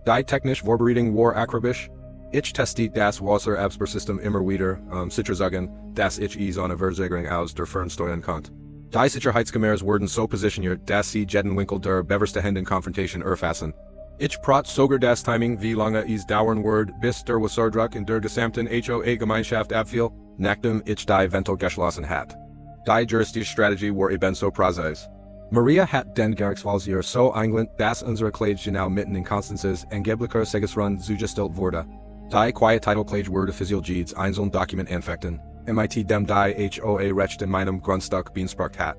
Die technisch Vorbereitung war akribisch. Ich testet das Wasser-Abspersystem immer wieder, sicher sagen, dass ich es ohne Versicherung aus der Fernsteuern konnte. Die Sicherheitsgemärs wurden so positioniert, dass sie jeden Winkel der bevorstehenden Konfrontation erfassen. Ich prot sogar das Timing wie lange es dauern wird, bis der Wasserdruck in der gesamten HOA-Gemeinschaft abfiel, nachdem ich die Ventil geschlossen hat. Die juristische Strategie war ebenso präzise. Maria hat den Gerichtsvollzieher so eingelenkt, dass unsere Klage genau mitten in Konstanzes angeblicher Segesrun zugestellt wurde. Die quiet title Klage wurde offiziell jedes einzelne Dokument anfechten, MIT dem die HOA Recht in meinem Grundstück beansprucht hat.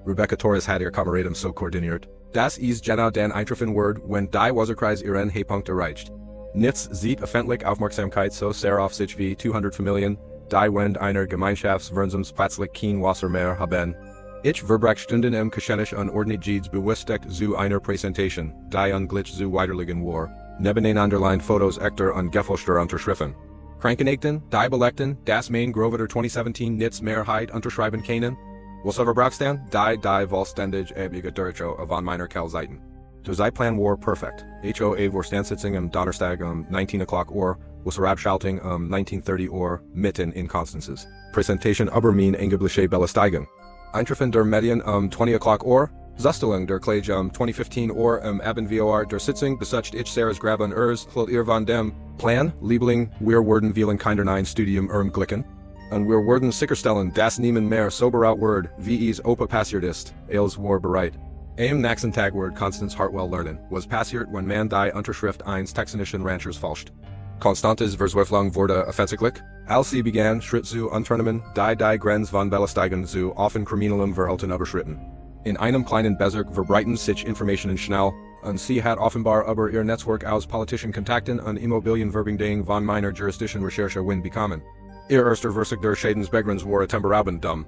Rebecca Torres hat ihr Kameraden so koordiniert. Das ist genau den eintreffen wird, wenn die Wasserkreis ihren Höhepunkt erreicht. Nichts sieht öffentlich Aufmerksamkeit so sehr auf sich wie 200 Familien, die während einer Gemeinschaftsversammlung plötzlich kein Wasser mehr haben. Ich verbreche Stunden im Geschäft und ordnet jedes bewusstlich zu einer Präsentation, die unglitsch zu weiterliegen war, nebeneinanderlein Fotos echter und gefälschter Unterschriften. Krankenakten, die Belegten, das mein Großvater 2017 nichts Mehrheit unterschreiben können. Was verbrauchst denn? Die vollständig erbige Durchschau von meiner Kellseiten. Der Zeitplan war perfekt. HOA war Standsitzung am Donnerstag 19 Uhr, Wasserabschaltung 19:30 Uhr, mitten in Konstanzes. Präsentation über mein angebliche Belästigung. Eintreffen der Medien 20 Uhr, Zustellung der Klage 20:15 Uhr im Abend vor der Sitzung besucht ich Sarahs Graben hielt ihr von dem Plan, Liebeling, wir werden wählen keinerlei Studium Glicken. Und wir werden sicherstellen, dass niemand mehr so bereit wird, wie es Opa passiert ist, als war bereit. Am nächsten Tag wird Constance Hartwell lernen, was passiert, wenn man die Unterschrift eines texanischen Ranchers falscht. Constantes Verzweiflung wurde offensichtlich, als sie begann, Schritt zu unternehmen, die Grenze von Belästigung zu offen kriminellem Verhalten überschritten. In einem kleinen Bezirk verbreiten sich Informationen schnell, und sie hat offenbar über ihr Netzwerk aus politischen Kontakten und Immobilienverbindungen von meiner juristischen Recherche Wind bekommen. Ihr erster Versuch der Schadensbegrenzung war Temperabend dumm.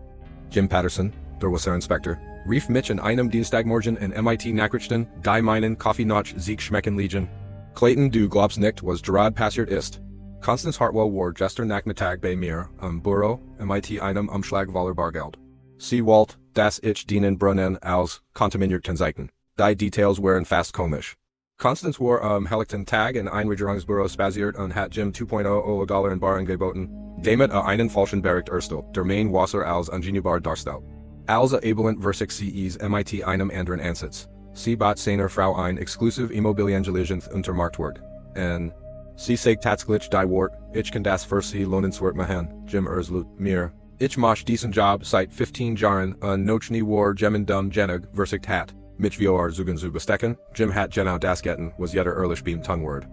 Jim Patterson, der Wasserinspektor, rief mich an einem Dienstagmorgen in MIT Nachrichten, die meinen Kaffee nach Sieg schmecken liegen. Clayton, du glaubst nicht, was gerade passiert ist. Constance Hartwell war gestern Nachmittag bei mir, am Büro, MIT einem Umschlag voller Bargeld. Sie wollte, dass ich dienen Brunnen als kontaminierten Seiten. Die Details waren fast komisch. Constance war Helichten Tag in Einregierungsbüro spasiert und hat Jim 2.00 Dollar in Bar angeboten. Damit einen falschen Bericht erstellt, der Main Wasser als ungenügbar darstellt. Als abelent versich CEs mit einem anderen Ansatz. Sie bat seiner Frau ein exklusiv Immobiliengelegen untermarktwort. En sie sagt tatsächlich die Wort, ich kann das für sie lohnenswert machen, Jim erzählt mir. Ich mach diesen Job seit 15 Jahren und noch nie war Jemmen dumm genug versicht hat. Mich vor Zugen zu bestechen, Jim hat genau das getan, was jeder ehrlich beim Tungwort.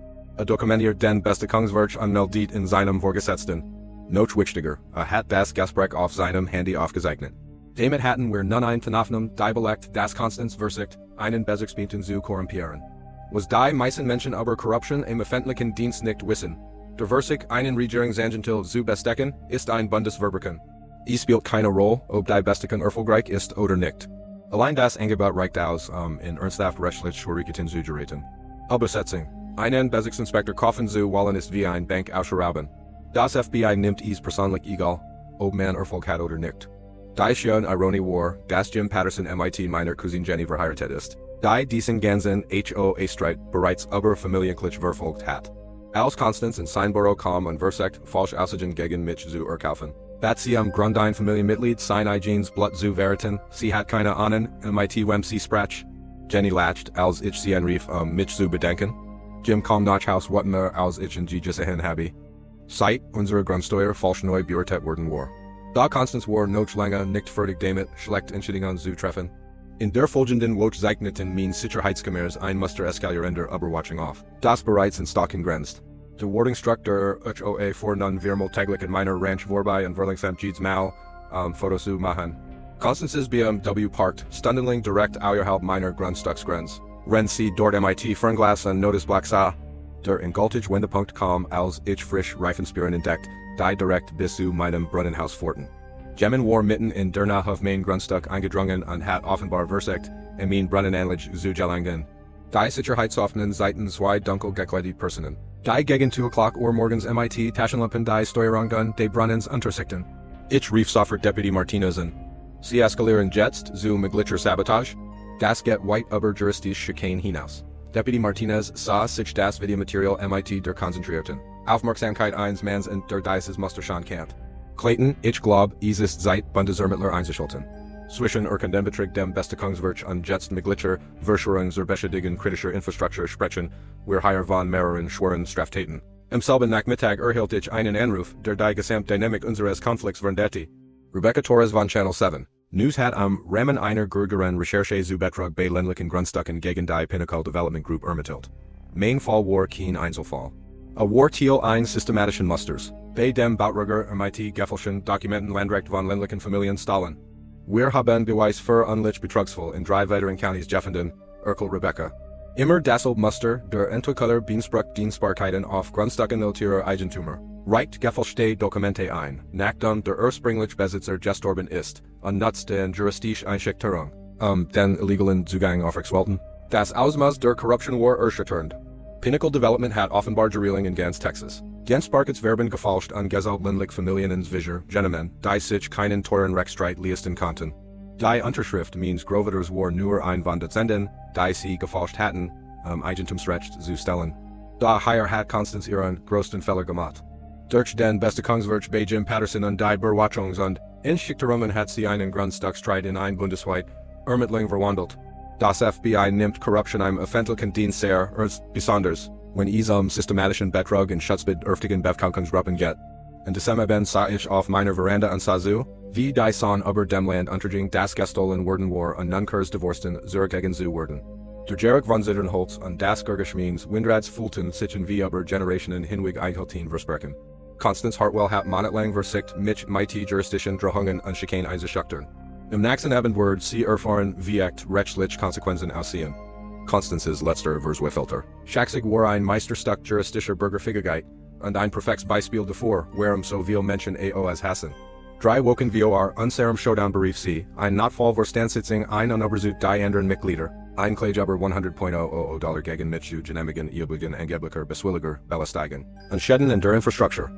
Dokumentiert den Bestechungswerk anmeldet in seinem Vorgesetzten. Noch wichtiger, hat das Gespräch auf seinem Handy aufgezeichnet. Damit hatten wir nun ein Vernahmen, die belegt, das Constance versicht, einen Besiegten zu korrumpieren. Was die meisten Menschen über Korruption im öffentlichen Dienst nicht wissen. Der Versich, einen Regierungsangestellten zu bestechen, ist ein Bundesverbrechen. Es spielt keine Rolle, ob die Bestechung erfolgreich ist oder nicht. Allein das Angebot reicht aus, in ernsthaft rechtlich Schwierigkeiten zu geraten. Übersetzung. Einen Besichtsinspektor kaufen zu wollen ist wie ein Bank ausrauben. Das FBI nimmt es persönlich egal, ob man Erfolg hat oder nicht. Die schön Ironie war, dass Jim Patterson mit meiner Cousine Jenny verheiratet ist. Die diesen ganzen HOA-Streit bereits über familienlich verfolgt hat. Als Constance in sein Büro kam und versekt, falsch Aussagen gegen mich zu erkaufen. Bat sie Grund ein Familienmitglied sein eigenes Blut zu verraten, sie hat keine Ahnung, mit wem sie sprach. Jenny lacht, als ich sie anrief, mich zu bedenken. Jim kam nach Haus Watmer, als ich in die gesehen habe. Seit unsere Grundsteuer falsch neu beurteilt worden war. Da Constance war noch lange nicht fertig damit, schlecht Entscheidungen zu treffen. In der folgenden Woche zeichneten mein Sicherheitskameras ein Muster eskalierender Überwachung auf, das bereits in Stocken grenzt. Der Wardingstructor HOA vor nun viermal täglich in meiner Ranch vorbei und verlangsamt jedes Mal, Fotos zu machen. Constance's BMW parked, stundenlang direkt außerhalb meiner Grundstücksgrenze. Wenn sie dort mit Fernglas und Noticeblock sah. Der Ingoltage Wendepunkt kam, als ich frisch Reifenspieren entdeckt, die direkt bis zu meinem Brunnenhaus forten. Jemmen war mitten in der Nacht auf mein Grundstück eingedrungen und hat offenbar versekt, mein Brunnenanlage zu gelangen. Die Sicherheitsoffenen seiten zwei dunkel gekleidete Personen. Die gegen 2 Uhr morgens mit Taschenlampen die Steuerung des Brunnens untersichten. Ich rief sofort Deputy Martinez an. Sie eskalieren jetzt zu möglicher Sabotage. Das geht weit über juristische Schikane hinaus. Deputy Martinez sah sich das Videomaterial mit der konzentrierten Aufmerksamkeit eines Manns in der dieses Muster schon kennt. Clayton, ich glaub, es ist Zeit, Bundesermittler einzuschalten. Zwischen Clayton Betrug dem Bestechungswerk und jetzt möglicher Verschwörung zur Beschädigung kritischer Infrastruktur sprechen, wir hier von mehreren schweren Straftaten. Im selben Nachmittag erhielt ich einen Anruf, der die Gesamtdynamik unseres Konflikts veränderti. Rebecca Torres von Channel 7. News hat Rahmen einer größeren Recherche zu Betrug bei ländlichen Grundstücken gegen die Pinnacle Development Group ermittelt. Mein Fall war kein Einzelfall. War Teil ein systematischen Musters. Bei dem Bautrugger mit gefälschten Dokumenten Landrecht von ländlichen Familien Stalin. Wir haben Beweis für unlich Betrugsfall in 3 weiteren Counties gefunden, Urkel Rebecca. Immer dasselbe Muster, der Entwickler Dienstbarkeiten auf Grundstücken ihrer Eigentümer. Reicht gefälschte Dokumente ein, nachdem der ursprüngliche Besitzer gestorben ist, und nutzt den juristische Einschüchterung, den illegalen Zugang aufrechterhalten. Das Ausmaß der Korruption war erschütternd. Pinnacle Development hat offenbar Gereeling in ganz Texas. Gens Barkets werden gefälscht an gesamtländlich Familien ins Visier, Gentlemen, die sich keinen teuren Rechtsstreit leisten konnten. Die Unterschrift means Großvaters war nur ein von Dezenden, die sie gefälscht hatten, Eigentumsrecht zu stellen. Daher hat Constance ihren größten Fehler gemacht. Durch den Bestechungswerk bei Jim Patterson und die Beobachtungs- und Einschüchterungen hat sie einen Grundstückstreit in ein bundesweit Ermittlung verwandelt. Das FBI nimmt Korruption im öffentlichen Dienst sehr ernst, besonders, wenn es systematischen Betrug und schutzbedürftigen Bevölkerungsgruppen geht. In Dezember sah ich auf meiner Veranda und sah zu, wie die Son über dem Land unterging, das gestohlen worden war und nun kurz divorcten zurückgegeben zu werden. Der Jarek von Zitternholz und das Gergeschmeens Windrads fühlten sich wie über Generationen hinweg einhalten versprechen. Constance Hartwell hat monatelang versicht, mich mit Jurisdiktion Drohungen und Schikane einzuschüchtern. Im nächsten Abend wird sie erfahren, wie echt rechtlich Konsequenzen aussehen. Constance's letzter Verswefilter. Schaxig war ein Meisterstück juristischer Bürgerfähigkeit, und ein perfektes Beispiel davor, warum so viele Menschen AOS hassen. 3 Wochen vor unserem Showdown berief sie, ein Notfall Vorstandssitzung ein und übersucht die anderen Mitglieder, ein Klage über $100.00 gegen mich zu genehmigen Erbitten angeblicher Beswilliger Belästigen. Und Schäden in der Infrastruktur.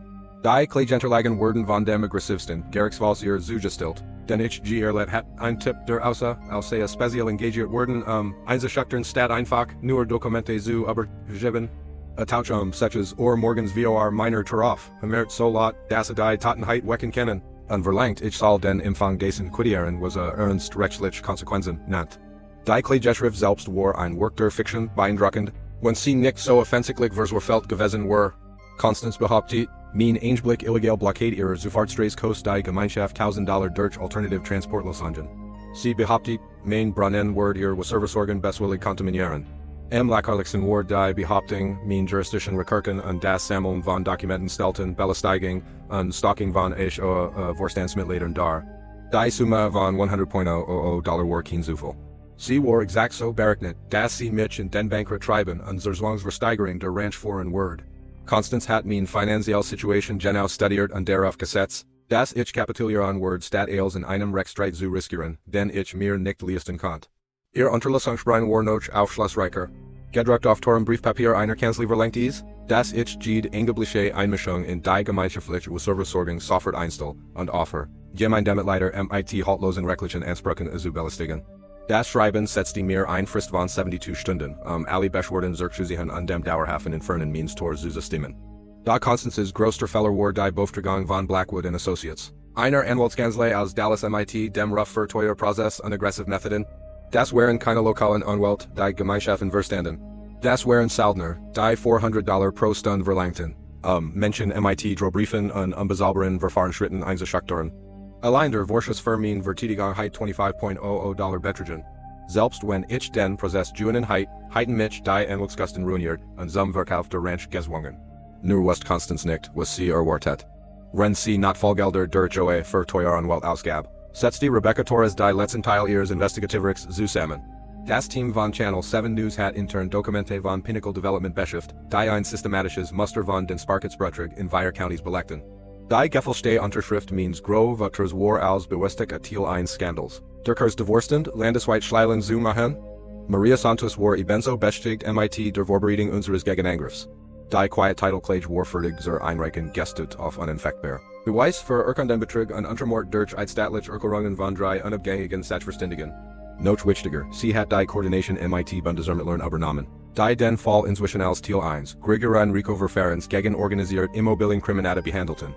Die Klageunterlagen wurden von dem aggressivsten Gerichtsvollzieher zugestellt, den ich geirrlet hat, ein Tipp der Außer, als sehr speziell engagiert worden, eingeschachtern statt einfach, nur Dokumente zu übergeben. A Tauch such or morgens vor minor Tarauf, Amert Solat, das die Tottenheit wecken kennen, unverlangt ich soll den Empfang dessen quittieren was ernst rechtliche Konsequenzen nannt. Die Geschrift selbst war ein Werk der Fiction beeindruckend, wenn sie nicht so offensichtlich versvorfällt gewesen war. Constance behauptet, mein Einblick illegal Blockade ihrer Zufahrtsstraße die Gemeinschaft $1000 durch Alternative Transportlösungen. Sie behauptet, mein Brunnen word ihr was Serviceorgan beswillig kontaminieren. Lacherlichsten word die Behauptung, mein Jurisdiction Recurken und das Sammeln von Dokumenten stelten Belästigung und Stalking von HOA Vorstandsmitgliedern dar. Die Summe von $100.00 war kein Zufall. Sie war exakt so berechnet, dass sie mich in den Bankrott treiben und zur Zwangsversteigerung der Ranch foreign word. Constance hat mein finanzielle Situation genau studiert und darauf gesetzt, dass ich kapitulieren word statt als in einem Rechtsstreit zu riskieren, den ich mir nicht leisten konnte. Ihr Unterlassungsbrein war noch aufschlussreicher. Gedruckt auf Torem Briefpapier einer Kanzlei verlangt dies, dass ich jede angebliche Einmischung in die gemeinschaftliche Servicesorgung sofort einstell und offer, damit leider mit haltlosen rechtlichen Ansprüchen zu belästigen. Das Schreiben setzte mir ein Frist von 72 Stunden, alle Beschwerden zurückzuziehen und dem dauerhaften Infernen means Tor zu stimmen. Da Constance's größter Fehler war die Beauftragung von Blackwood and Associates. Einer Anwaltskanzlei aus Dallas MIT dem rough für teuer Prozess und aggressive Methoden. Das waren keine lokalen Anwalt, die Gemeinschaften verstanden. Das waren Saldner, die $400 pro Stunde verlangten. Menschen MIT Drohbriefen und unbezahlbaren Verfahrensschritten eingeschachtern. Allein der Vorschussvermin Verteidigungsheit $25.00 betragen. Selbst wenn ich den Prozess Juenenheit, heiten mich die Anwaltskosten ruiniert und zum Verkauf der Ranch gezwungen. Nur wust Constance nicht, was sie erwartet. Wenn sie not Vollgelder durch HOA für teuer Anwalt ausgab, setzte Rebecca Torres die letzten Teil ihres Investigativwerks zusammen. Das Team von Channel 7 News hat intern Dokumente von Pinnacle Development beschafft, die ein systematisches Muster von den Sparketsbetrug in 4 Counties belegten. Die gefälschte Unterschrift means Großvaters war als bewustig Teil 1 Skandals. Durchs Divorcend, landesweit Schleilen zu machen. Maria Santos war ebenso bestätigt MIT der Vorbereitung unseres Gegenangriffs. Die Quiet Title Klage war fertig zur Einreichung gestet auf unentfechtbar. Beweis für Clayton Betrug und Untermord durch eidstaatliche Erklärungen von 3 unabhängigen Sachverständigen. Noch wichtiger, sie hat die Koordination MIT Bundesermittlern übernommen. Die den Fall inzwischen als Teil 1, Gregoran Verfahrens gegen organisiert Immobilienkriminalität behandelten.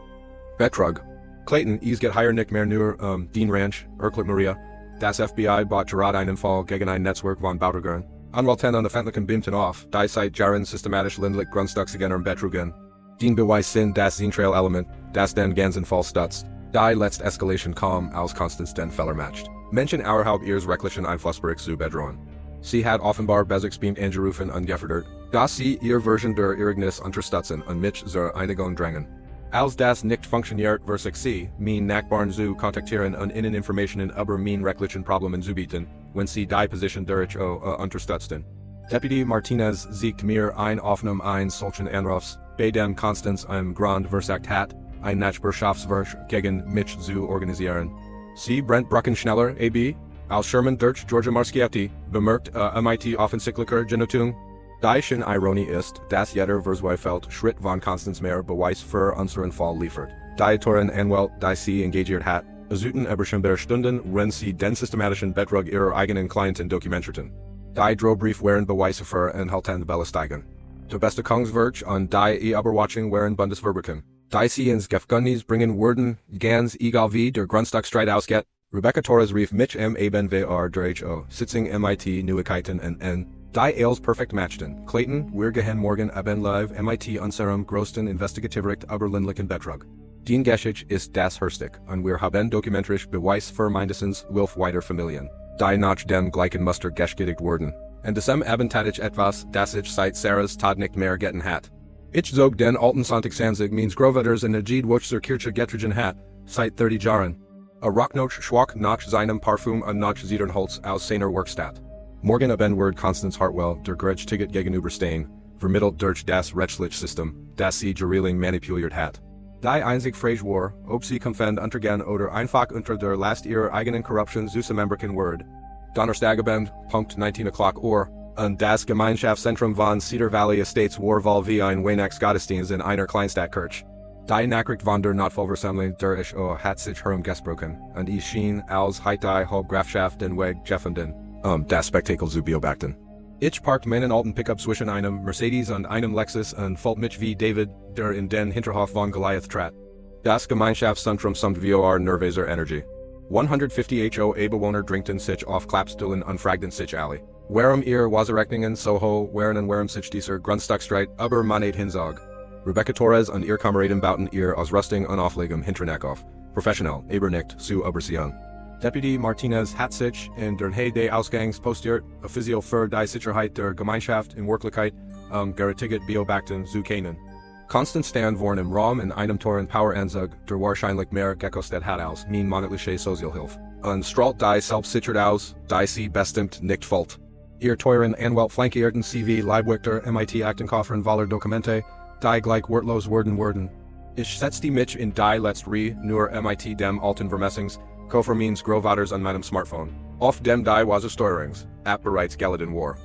Betrug. Clayton get higher nicht mehr nur, Dean Ranch, Erklet Maria. Das FBI bought gerade einen Fall gegen ein Netzwerk von Betrugern. Anwalten und öffentlichen Beamten auf, die seit Jahren systematisch ländlich Grundstücksgener betrugen. Den Beweis sind das zentrale Element, das den ganzen Fall stützt. Die letzte Eskalation kam, als Constance den Fehler matcht. Menschen außerhalb ihres rechtlichen Einflussbereichs zu bedrohen. Sie hat offenbar Besigsbeamt angerufen und gefordert, dass sie ihr Version der Ereignis unterstützen und mich zur Einigung drängen. Als das nicht funktioniert, versig sie, mein Nachbarn zu kontaktieren und ihnen Informationen über mein rechtlichen Problemen zu bieten, wenn sie die Position durch unterstützten. Deputy Martinez siegt mir ein Aufnahme eines solchen Anrufs, bei dem Constance Grand versagt hat, ein Nachbarschaftswerk gegen mich zu organisieren. Sie brennt Brucken schneller, AB, als Sherman durch Georgia Marschietti, bemerkt MIT offensichtlicher Genotung. Die schöne Ironie ist, dass jeder Verzweifelt Schritt von Constance mehr Beweis für unseren Fall liefert. Die Toren Anwalt, die sie engagiert hat, ersuchten überscheinbare Stunden, wenn sie den systematischen Betrug ihrer eigenen Klienten dokumentierten. Die Drohbrief waren Beweise für enthaltende Belästigung. Der Bestechungswerk und die Überwachung waren Bundesverbrechen. Die sie ins Gefängnis bringen würden, ganz egal wie der Grundstückstreit ausgeht. Rebecca Torres rief mich eben VR durch Sitzung MIT Neuigkeiten N. Die als perfekt matchten. Clayton, wir gehen morgen eben live MIT unserem größten Investigativrecht über ländlichen Betrug. Den Geschichte ist das Herstig, und wir haben dokumentarisch Beweis für mindestens 12 weitere Familien, die nach dem gleichen Muster geschädigt wurden. Und diesem eben tat ich etwas, das ich seit Sarahs Tod nicht mehr getan hat. Ich zog den alten Santig means Großvaters in der Wuch zur Kirche getragen hat, seit 30 Jahren. A Rocknoch schwach nach seinem Parfum und nach Zedernholz aus seiner Werkstatt. Morgen eben wird Constance Hartwell der Gerechtigkeit gegenüberstehen, vermittelt durch das rechtliche System, das sie jahrelang manipuliert hat. Die einzig Frage war, ob sie Kampf untergehen oder einfach unter der Last ihrer eigenen Korruption zusammenbrechen wird. Donnerstagabend, Punkt 19 Uhr, und das Gemeinschaftszentrum von Cedar Valley Estates war wohl wie ein Weihnachtsgottesdienst in einer Kleinstadtkirche. Die Nachricht von der Notfallversammlung der HOA hat sich herumgesprochen, und ich schien als hätte die Hauptgrafschaft den Weg gefunden, das Spektakel zu beobachten. Ich parkt meinen alten Pickup zwischen einem Mercedes und einem Lexus und folgt mich wie David, der in den Hinterhof von Goliath trat. Das Gemeinschaftszentrum samt vor nervöser Energie. 150 HOA-Bewohner drängten sich auf Klappstühlen und fragten sich alle, warum ihr Wasserrechnungen so hoch waren und warum sich dieser Grundstückstreit aber man nicht hinsag. Rebecca Torres und ihr Kameraden bauten ihr Ausrüstung und Auflegung Hinterneck auf, professionell, aber nicht zu übersehen. Deputy Martinez hat sich in der Nähe des Ausgangs postiert, offiziell für die Sicherheit der Gemeinschaft in Wirklichkeit, geratiget beobachten zu können. Constant stand waren im Raum in einem Toren Poweranzug, der wahrscheinlich mehr gekostet hat als mein monatliche Sozialhilfe. Und strahlt die selbstsichert aus, die sie bestimmt nicht fällt. Ihr teuren Anwalt flankierten CV Leibwächter MIT Aktenkoffern voller Dokumente, die gleich wortlos werden. Ich setzte mich in die letzte nur MIT dem alten Vermessings, Koffer means Großvaters an meinem Smartphone. Auf dem die Wassersteuerungs, App bereits gelten war.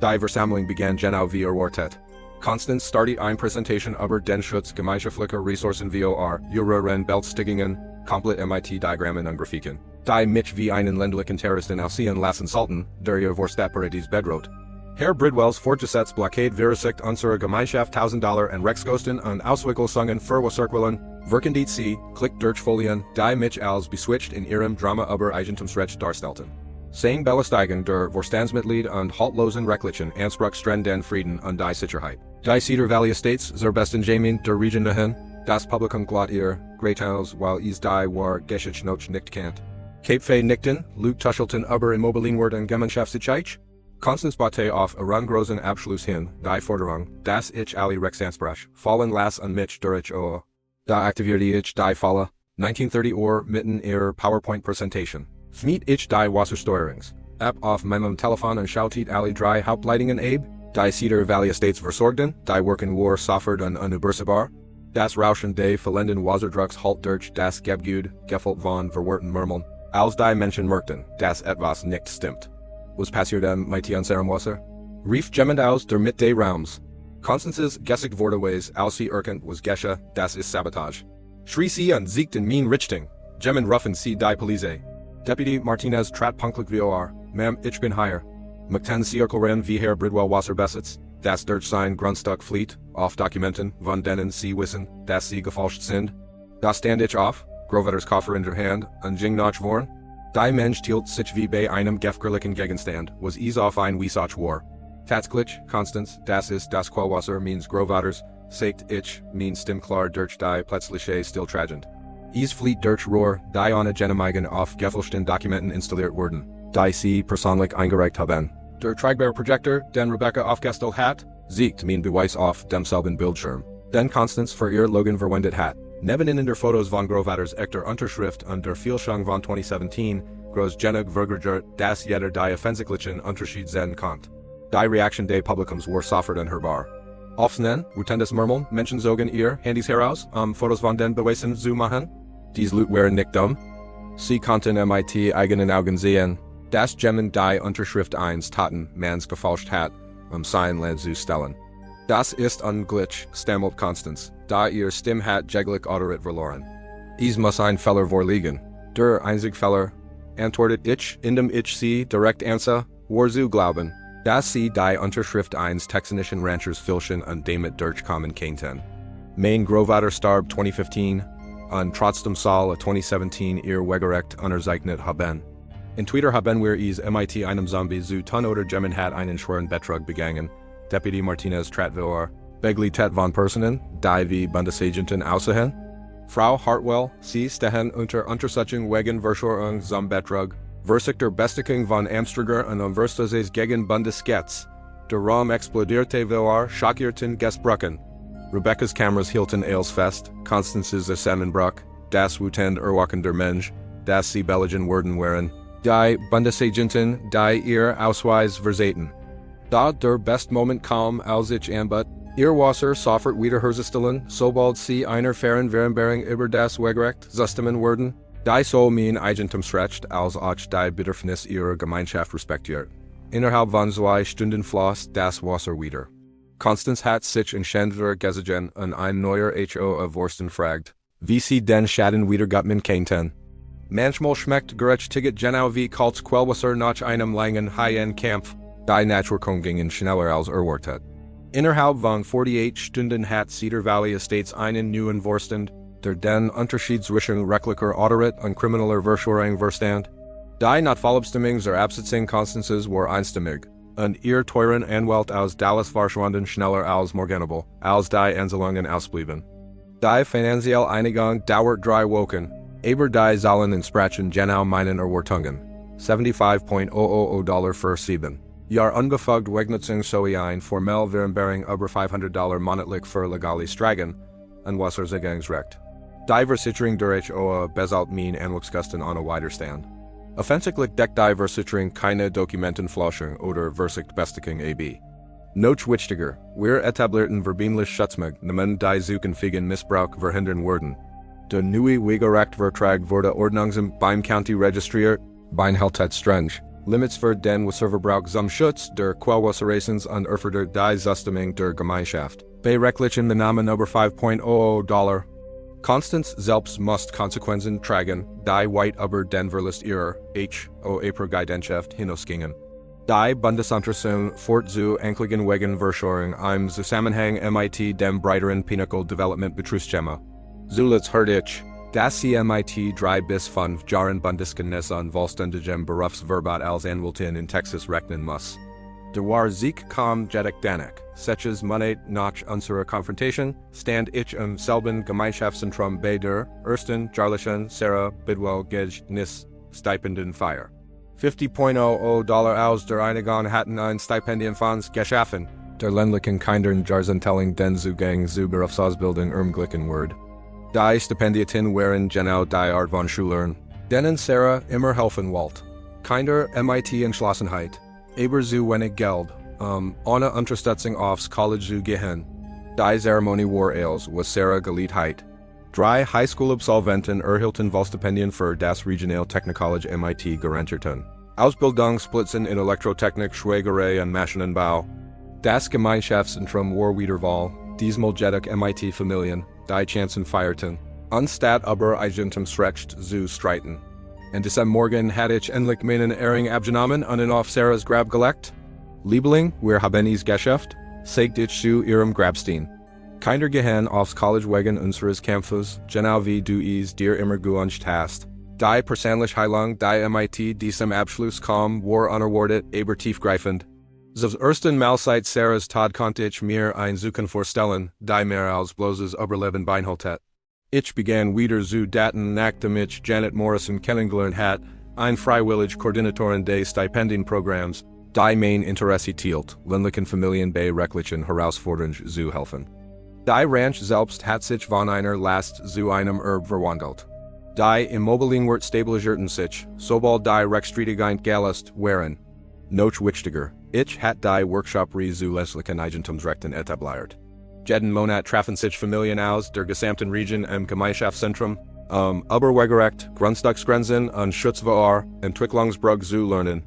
Die Versammlung begann genau wie erwartet. Constance startet eine Präsentation über den Schutz gemeinschaftlicher Ressourcen vor Jureren Beltstigungen, komplett MIT-Diagrammen und Grafiken. Die mich wie einen ländlichen Terroristen aussehen lassen sollten, der ihr Vorstadtparadies bedroht. Herr Bridwells fortgesetzt Blockade versucht unsere Gemeinschaft $1000 und Rechtskosten und Auswicklungen für Wasserquellen, verkündet sie, klickt durch Folien, die mich als beswitcht in ihrem Drama über Eigentumsrecht darstellten. Sein Belästigung der Vorstandsmitglied und haltlosen rechtlichen Anspruch den Frieden und die Sicherheit. Die Cedar Valley Estates zur besten Jamin der Region dahin, das Publikum glatt ihr, Greathaus, weil is die war Geschichte noch nicht kennt. Cape Fay nickten, Luke tuschelten über Immobilienwert und Gemeinschaftssicherheit. Constance baute auf großen Abschluss hin, die Forderung, dass ich alle Rechtsansprüche fallen lasse und mich durch HOA. Da aktivierte ich die Falle, 1930 mitten ihrer PowerPoint-Präsentation. Schmied ich die Wassersteuerungs, App auf meinem Telefon und schaute alle drei Hauptleitungen ab, die Cedar Valley Estates versorgten, die Worken war sofort und unübersetzbar. Das Rauschen des verlenden Wasserdrucks halt durch das Gebäude, gefällt von verwirrten Murmeln, als die Menschen merkten, dass etwas nicht stimmt. Was passiert mit unserem Wasser? Rief jemand aus der Mitte des Raums. Constances Gesicht Worteweis aus sie erkannt was Gesche, das ist Sabotage. Schrie sie und siegt in mein Richtung. Jemand rufen sie die Polizei. Deputy Martinez trat punktlich vor, Ma'am, ich bin hier. Möchten Sie erklären, wie Herr Bridwell Wasser besitzt, das durch sein Grundstück flieht, auf Dokumenten, von denen Sie wissen, dass sie gefälscht sind? Da stand ich auf, Großvaters Koffer in der Hand, und ging nach vorn. Die Mensch hielt sich wie bei einem gefährlichen Gegenstand, was is auf ein Wiesach war. Tatsächlich, Constance, das ist das Quellwasser means Großvaters, sagt ich, mein Stimmklar durch die plötzliche Stilltragend. Is flieht durch Rohr, die ohne Genehmigung auf gefälschten Dokumenten installiert wurden, die sie persönlich eingereicht haben. Der tragbar Projector, den Rebecca aufgestellt hat, siegt mein Beweis auf demselben Bildschirm, den Constance für ihr Logan verwendet hat. Neben in der Fotos von Großvaters echter Unterschrift und der Vielschung von 2017, groß genug vergert, dass jeder die offensichtlichen Unterschied sehen konnte. Die Reaktion des Publikums war sofort unhörbar. Aufsehen, Rutendes Murmeln, Menschen zogen ihr Handys heraus, Fotos von den Beweisen zu machen. Dies Leute waren nicht dumm. Sie konnten MIT eigenen Augen sehen, dass jemand die Unterschrift 1 taten, mans gefälscht hat, sein Land zu stellen. Das ist unglücklich, stammelt Constance, da ihr Stimme hat jeglich Autorit verloren. Es muss ein Fehler vorliegen. Der einzige Fehler, antwortet ich, indem ich sie direkt ansah, war zu glauben, dass sie die Unterschrift 1 texanischen Ranchers filchen und damit durchkommen könnten. Mein Großvater starb 2015, und trotzdem soll 2017 ihr Wegerecht unterzeichnet haben. In Twitter haben wir es MIT einem Zombie zu tun oder jemand hat einen schweren Betrug begangen. Deputy Martinez trat vor, begleitet von Personen, die wie Bundesagenten aussehen. Frau Hartwell, sie stehen unter Untersuchung wegen Verschwörung zum Betrug, versucht der Bestechung von Amsterdam und Verstoßes gegen Bundesgesetz. Der Raum explodierte vor schockierten Gästbrücken. Rebecca's Kameras hielten alles fest, Constance's Zusammenbruch, das wütend erwachender Mensch, das sie belligen worden waren, die Bundesagenten, die ihr Ausweis versaten. Da der best Moment kam, als ich anbat, ihr Wasser sofort wiederherzustellen, sobald sie einer fairen Vereinbarung über das Wegerecht zustimmen würden, die so mein Eigentumsrecht als auch die Bedürfnis ihrer Gemeinschaft respektiert. Innerhalb von 2 Stunden floss das Wasser wieder. Konstanz hat sich entschädigt gesigen an ein neuer HOA Wursten fragt. Wie sie den Schaden wiedergutman könnten. Manchmal schmeckt gerechtigt genau wie kaltes Quellwasser nach einem langen Kampf. Die Naturkung gingen schneller als erwartet. Innerhalb von 48 Stunden hat Cedar Valley Estates einen neuen Vorstand, der den Unterschied zwischen rechtlicher Autorität und krimineller Verschwörung verstand. Die Notfallabstimmung zur Absetzung Konstanzes war einstimmig, und ihr teuren Anwalt aus Dallas verschwanden schneller als morgenable, als die Anzahlungen ausblieben. Die finanzielle Einigung dauert 3 Wochen, aber die Zahlen entsprechen genau meinen Erwartungen. $75,000 für 7 Jahr unbefugt Wegnutzung sowie ein formell Vereinbarung über $500 monatlich für legale Stragen, und Wasserzugangsrecht. Die Versicherung durch HOA bezahlt mein Anwaltskosten ohne Widerstand. Offensichtlich deckt die Versicherung keine Dokumentenfälschung oder versicht Bestechung ab. Noch wichtiger, wir etablierten verbindlich Schutzmechanismen, die zukünftigen Missbrauch verhindern würden. Der neue Wegerechtvertrag wurde Ordnungsamt beim County registriert, beinhaltet streng Limits für den Wasserverbrauch zum Schutz der Quellwasserresens und erfordert die Zustimmung der Gemeinschaft. Bei rechtlichen Benahmen über $5,000. Konstanz selbst muss Konsequenzen tragen, die weit über den Verlust ihrer HOA-Gemeinschaft hinausgingen. Die Bundesantragung fort zu Anklägen wegen Verschwörung im Zusammenhang mit dem breiteren Pinnacle Development Betrugsschema. Zuletzt hört ich, dass sie mit 3 bis 5 Jahren Bundeskenntnis an vollständigem Berufsverbot als Anwältin in Texas rechnen muss. Der war Sieg kam jedik danik, seches Monat nach unserer Konfrontation, stand ich im selben Gemeinschaftszentrum bei der ersten Jahrlichen Sarah Bidwell Gedächtnis Stipenden Feier. $50,000 aus der Einigung hatten ein Stipendienfonds geschaffen, der ländlichen Kindern Jarzentelling den Zugang zu Berufsausbildung ermöglichen wird. Die Stipendiaten waren genau die Art von Schülern, denen Sarah immer helfen wollte. Kinder mit Entschlossenheit, aber zu wenig Geld, ohne Unterstützung aufs College zu gehen. Die Zeremonie war als, was Sarah Gelegenheit. 3 Highschool-Absolventen erhielten Wahlstipendien für das Regional Technikcollege MIT garantierten. Ausbildungsplätze in Elektrotechnik, Schweigerei und Maschinenbau. Das Gemeinschaftszentrum war Wiederwahl, diesmal jedik MIT-Familien, die Chancen feierten, anstatt über Eigentumsrecht zu streiten. Und diesem Morgen hatte ich endlich meinen Ehring abgenommen und auf Sarahs Grab gelegt. Liebling, wir haben es geschafft, sagt ich zu ihrem Grabstein. Kinder gehen aufs College wegen unseres Kampfes, genau wie du es dir immer gewünscht hast. Die persönliche Heilung, die MIT diesem Abschluss kam, war unerwartet, aber tiefgreifend. Zum ersten Mal seit Sarahs Tod konnte ich mir ein Zukunft vorstellen, die mehr als bloßes Überleben beinhaltet. Ich begann wieder zu daten, nachdem ich Janet Morrison kennengelernt hat, ein freiwillig Koordinatorin des Stipendienprogramms, die mein Interesse teilt, ländlichen Familien bei rechtlichen Herausforderungen zu helfen. Die Ranch selbst hat sich von einer Last zu einem Erbe verwandelt. Die Immobilien stabilisierten sich, sobald die Rechtsstreitigkeit gelöst waren. Noch wichtiger, ich hat die Workshop zu ländlichen Eigentumsrechten etabliert. Jeden Monat treffen sich Familien aus der gesamten Region im Gemeinschaftszentrum, über Wegerecht, Grundstücksgrenzen und Schutzwehr, Entwicklungsbrug zu lernen.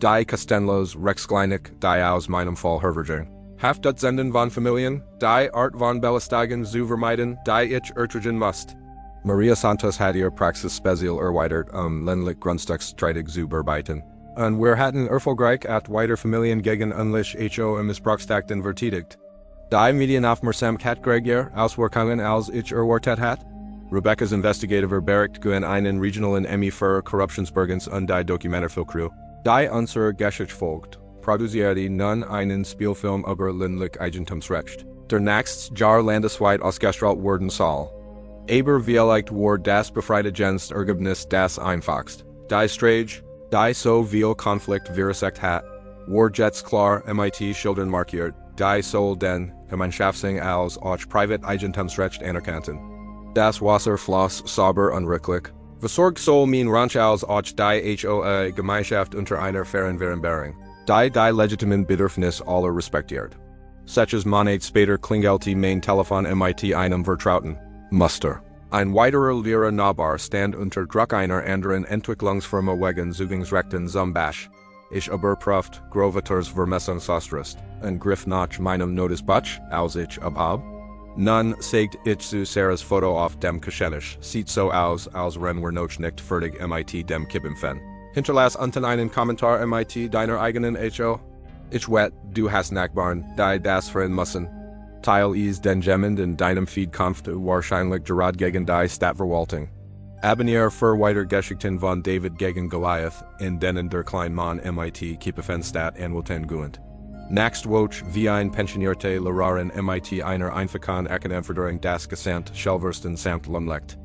Die kostenlos Rechtsklinik, die aus meinem Fall herverging. Haftdutzenden von Familien, die Art von Belästigung zu vermeiden, die ich ertragen musste. Maria Santos hat ihre Praxis speziell erweitert, ländlich Grundstücksstreitig zu bearbeiten. Und wir hatten erfolgreich at weiter Familien gegen ähnlich HOA Missbrauchstakten verteidigt. Die Medienaufmerksamkeit greiger Auswirkungen als ich erwartet hat. Rebecca's Investigative Bericht gegen einen regionalen Emmy für Korruptionsbergens und die Dokumentarfilmcrew. Die unserer Geschichte folgt, produzierte nun einen Spielfilm über ländlich Eigentumsrecht. Der nächstes Jahr landesweit ausgestrahlt werden soll. Aber vielleicht war das Befreiungsdienst Ergebnis das einfachst. Die Strage, die so viel Konflikt verursacht hat, war jetzt klar MIT Schildern markiert, die soll den Gemeinschaftsing als auch Privateigentumsrecht anerkannten. Das Wasser floss sauber und rücklich. Versorgt soll mein Ranch als auch die HOA Gemeinschaft unter einer fairen Vereinbarung, die legitimen Bedürfnis aller respektiert. Solches Monat später klingelte mein Telefon MIT einem Vertrauten. Muster. Ein weiterer Lehrer Nachbar stand unter Druck einer anderen Entwicklungsfirma wegen Zugangsrechten zum Bash. Ich überprüft, Großvaters Vermessungsaustrust, und griff nach meinem Notizbuch, als ich abhab. Nun zeigt ich zu Sarahs Foto auf dem Geschenk, sieht so aus, als wenn wir noch nicht fertig mit dem Kippen. Hinterlass unten einen Kommentar mit deiner eigenen HO. Ich wette, du hast Nachbarn, die das freuen müssen. Teil is den Gemend in deinem Feed Kampf wahrscheinlich gerade gegen die Stadtverwaltung. Abonniere für weitere Geschichten von David-gegen-Goliath, in denen der Kleinmann mit Kippen Stadt anwälten guent. Next Woche wie ein pensionierte Lehrern mit einer einfachen Erkenntnisverderung das Gesamt Schelversten samt Lumlegt.